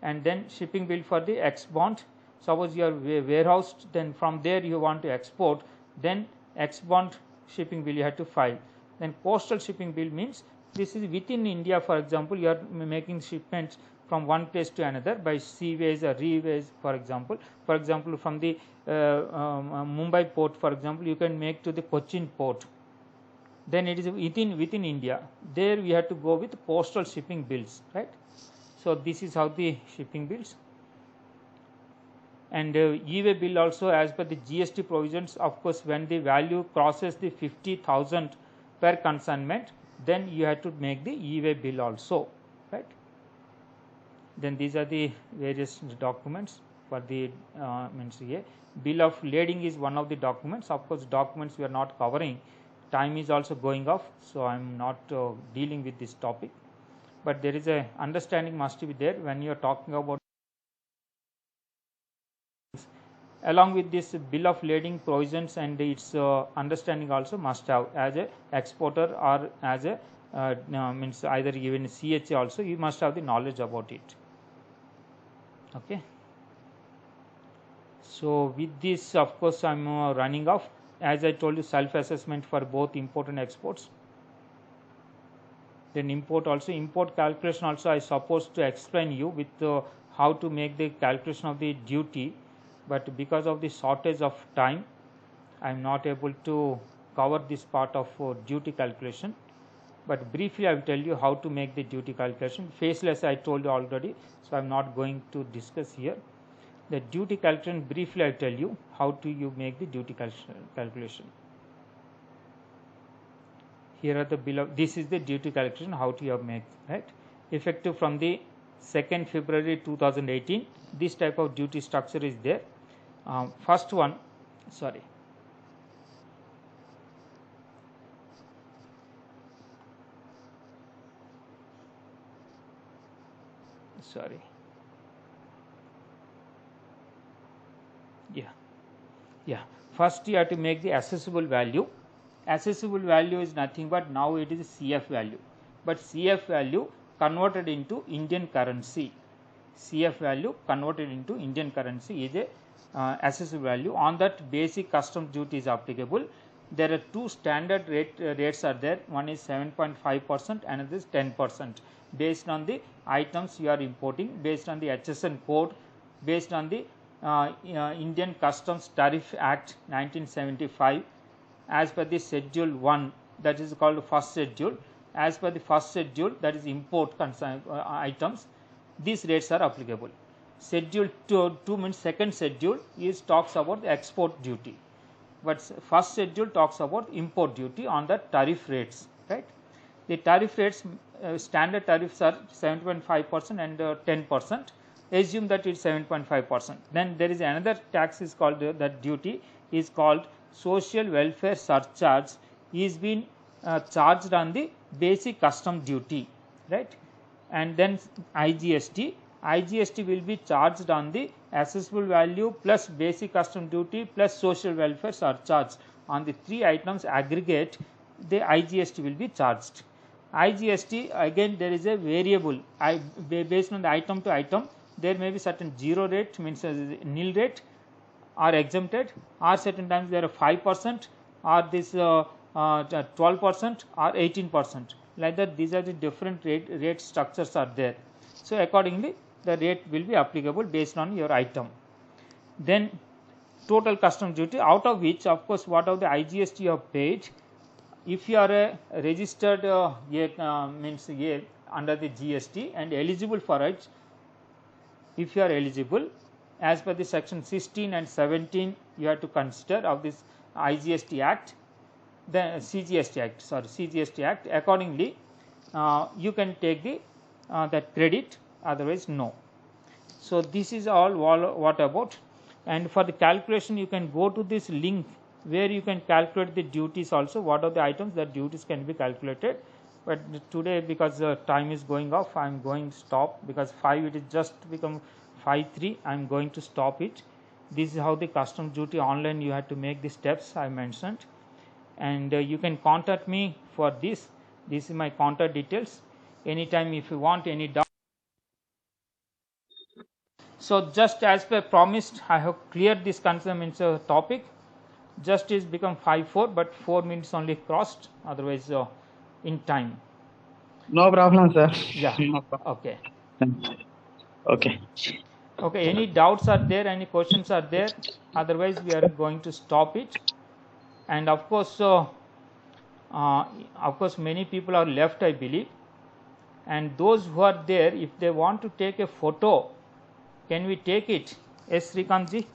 A: and then shipping bill for the export. Suppose you are warehoused, then from there you want to export, then export shipping bill you have to file. Then postal shipping bill means this is within India. For example, you are making shipments from one place to another by seaways or reways, for example. For example, from the Mumbai port, for example, you can make to the Cochin port. Then it is within India. There we have to go with postal shipping bills, right? So this is how the shipping bills. And e-way bill also, as per the GST provisions, of course, when the value crosses the 50,000 per consignment, then you have to make the e-way bill also, right. Then these are the various documents for the means here. Bill of lading is one of the documents. Of course, documents we are not covering. Time is also going off, so I am not dealing with this topic. But there is a understanding must be there when you are talking about. Along with this bill of lading provisions and its understanding also must have, as a exporter or as a means either even CHA also, you must have the knowledge about it. Okay. So with this, of course, I am running off. As I told you, self-assessment for both import and exports. Then import also, import calculation also I supposed to explain you with how to make the calculation of the duty, but because of the shortage of time, I am not able to cover this part of duty calculation. But briefly I will tell you how to make the duty calculation. Faceless I told you already, so I am not going to discuss here. The duty calculation, briefly I will tell you how to you make the duty calculation. Here are the below. This is the duty calculation, how to you make, right. Effective from the 2nd February 2018. This type of duty structure is there. First one, sorry. First you have to make the assessable value. Assessable value is nothing but now it is CF value, but CF value converted into Indian currency. CF value converted into Indian currency is a assessable value. On that, basic customs duty is applicable. There are two standard rates are there. One is 7.5%, another is 10%, based on the items you are importing, based on the HSN code, based on the Indian Customs Tariff Act 1975, as per the Schedule 1, that is called first schedule. As per the first schedule, that is import items, these rates are applicable. Schedule 2 means second schedule is talks about the export duty, but first schedule talks about import duty on the tariff rates, right. The tariff rates, standard tariffs are 7.5% and 10%. Assume that it is 7.5%. Then there is another tax is called that duty is called social welfare surcharge, is being charged on the basic custom duty, right. And then IGST will be charged on the assessable value plus basic custom duty plus social welfare surcharge. On the three items aggregate, the IGST will be charged. IGST, again there is a variable based on the item to item. There may be certain zero rate, means nil rate, are exempted, or certain times there are 5%, or this 12%, or 18%. Like that, these are the different rate structures are there. So accordingly, the rate will be applicable based on your item. Then total customs duty, out of which, of course, what of the IGST you have paid. If you are a registered means under the GST and eligible for it, if you are eligible, as per the section 16 and 17, you have to consider of this IGST Act. the CGST Act, CGST Act. Accordingly, you can take the that credit, otherwise no. So this is all what about. And for the calculation, you can go to this link where you can calculate the duties also. What are the items that duties can be calculated? But today, because time is going off, I am going to stop, because 5 it is just become 5:3. I am going to stop it. This is how the customs duty online you have to make the steps I mentioned. And you can contact me for this. This is my contact details. Anytime if you want any doubt. So just as per promised, I have cleared this concern topic. Just is become 5:04, but 4 minutes only crossed. Otherwise, in time.
J: No problem, sir.
A: Yeah.
J: No problem.
A: Okay.
J: Okay.
A: Okay. Any doubts are there? Any questions are there? Otherwise, we are going to stop it. And of course, many people are left, I believe. And those who are there, if they want to take a photo, can we take it? Yes, Srikantji?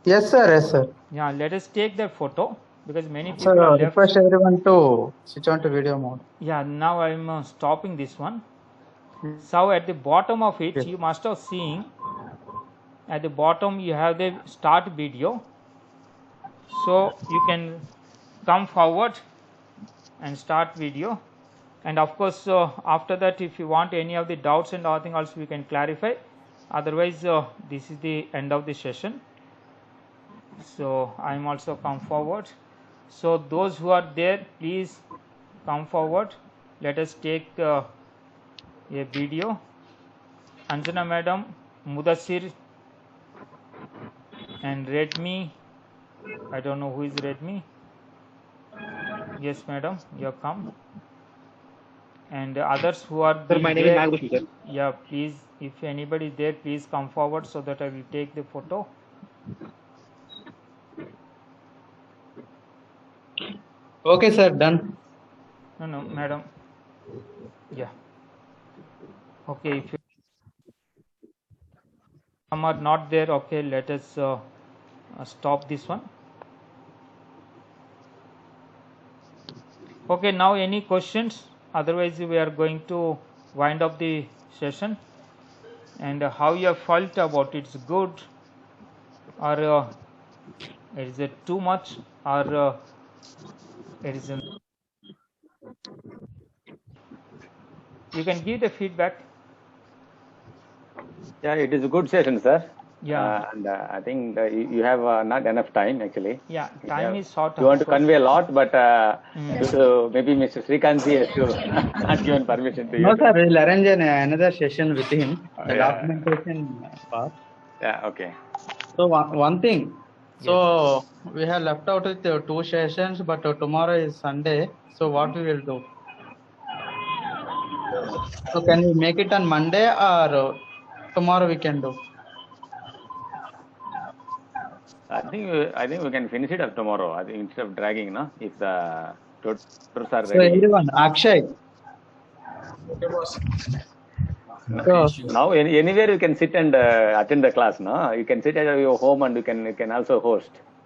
J: Yes, sir. Yes, sir.
A: Yeah, let us take that photo, because many people are
J: Sir,
A: left.
J: request everyone to switch on to video mode.
A: Yeah, now I am stopping this one. So at the bottom of it,
J: Yes.
A: you must have seen, at the bottom you have the start video. So you can come forward and start video. And of course, after that, if you want any of the doubts and anything else, we can clarify. Otherwise, this is the end of the session. So I am also come forward. So those who are there, please come forward. Let us take a video. Anjana madam, Mudassir and Redmi. I don't know who is Redmi. Yes, madam, you have come. And others who are
J: Sir, my name is Nagabhushan, sir.
A: Yeah, please, if anybody is there, please come forward so that I will take the photo.
J: Okay, sir. Done.
A: No, madam. Yeah. Okay, if you some are not there, okay, let us stop this one. Okay, now any questions? Otherwise, we are going to wind up the session. And how you have felt about it's good, or is it too much, or it is you can give the feedback.
B: Yeah, it is a good session, sir.
A: Yeah.
B: And I think you have not enough time actually.
A: Yeah, time is short.
B: You want to
A: of course.
B: convey a lot, but due to maybe Mr. Srikantji has to not given permission to you.
J: No, sir. We'll arrange another session with him. The
B: Yeah.
J: documentation part.
B: Yeah, okay.
J: So one thing. So we have left out with 2 sessions, but tomorrow is Sunday. So what we will do? So can we make it on Monday, or tomorrow we can do?
B: I think we can finish it up tomorrow. I think instead of dragging, no, if the tutors are
J: So
B: ready.
J: everyone, Akshay. So,
B: Now anywhere you can sit and attend the class, no? You can sit at your home and you can also host.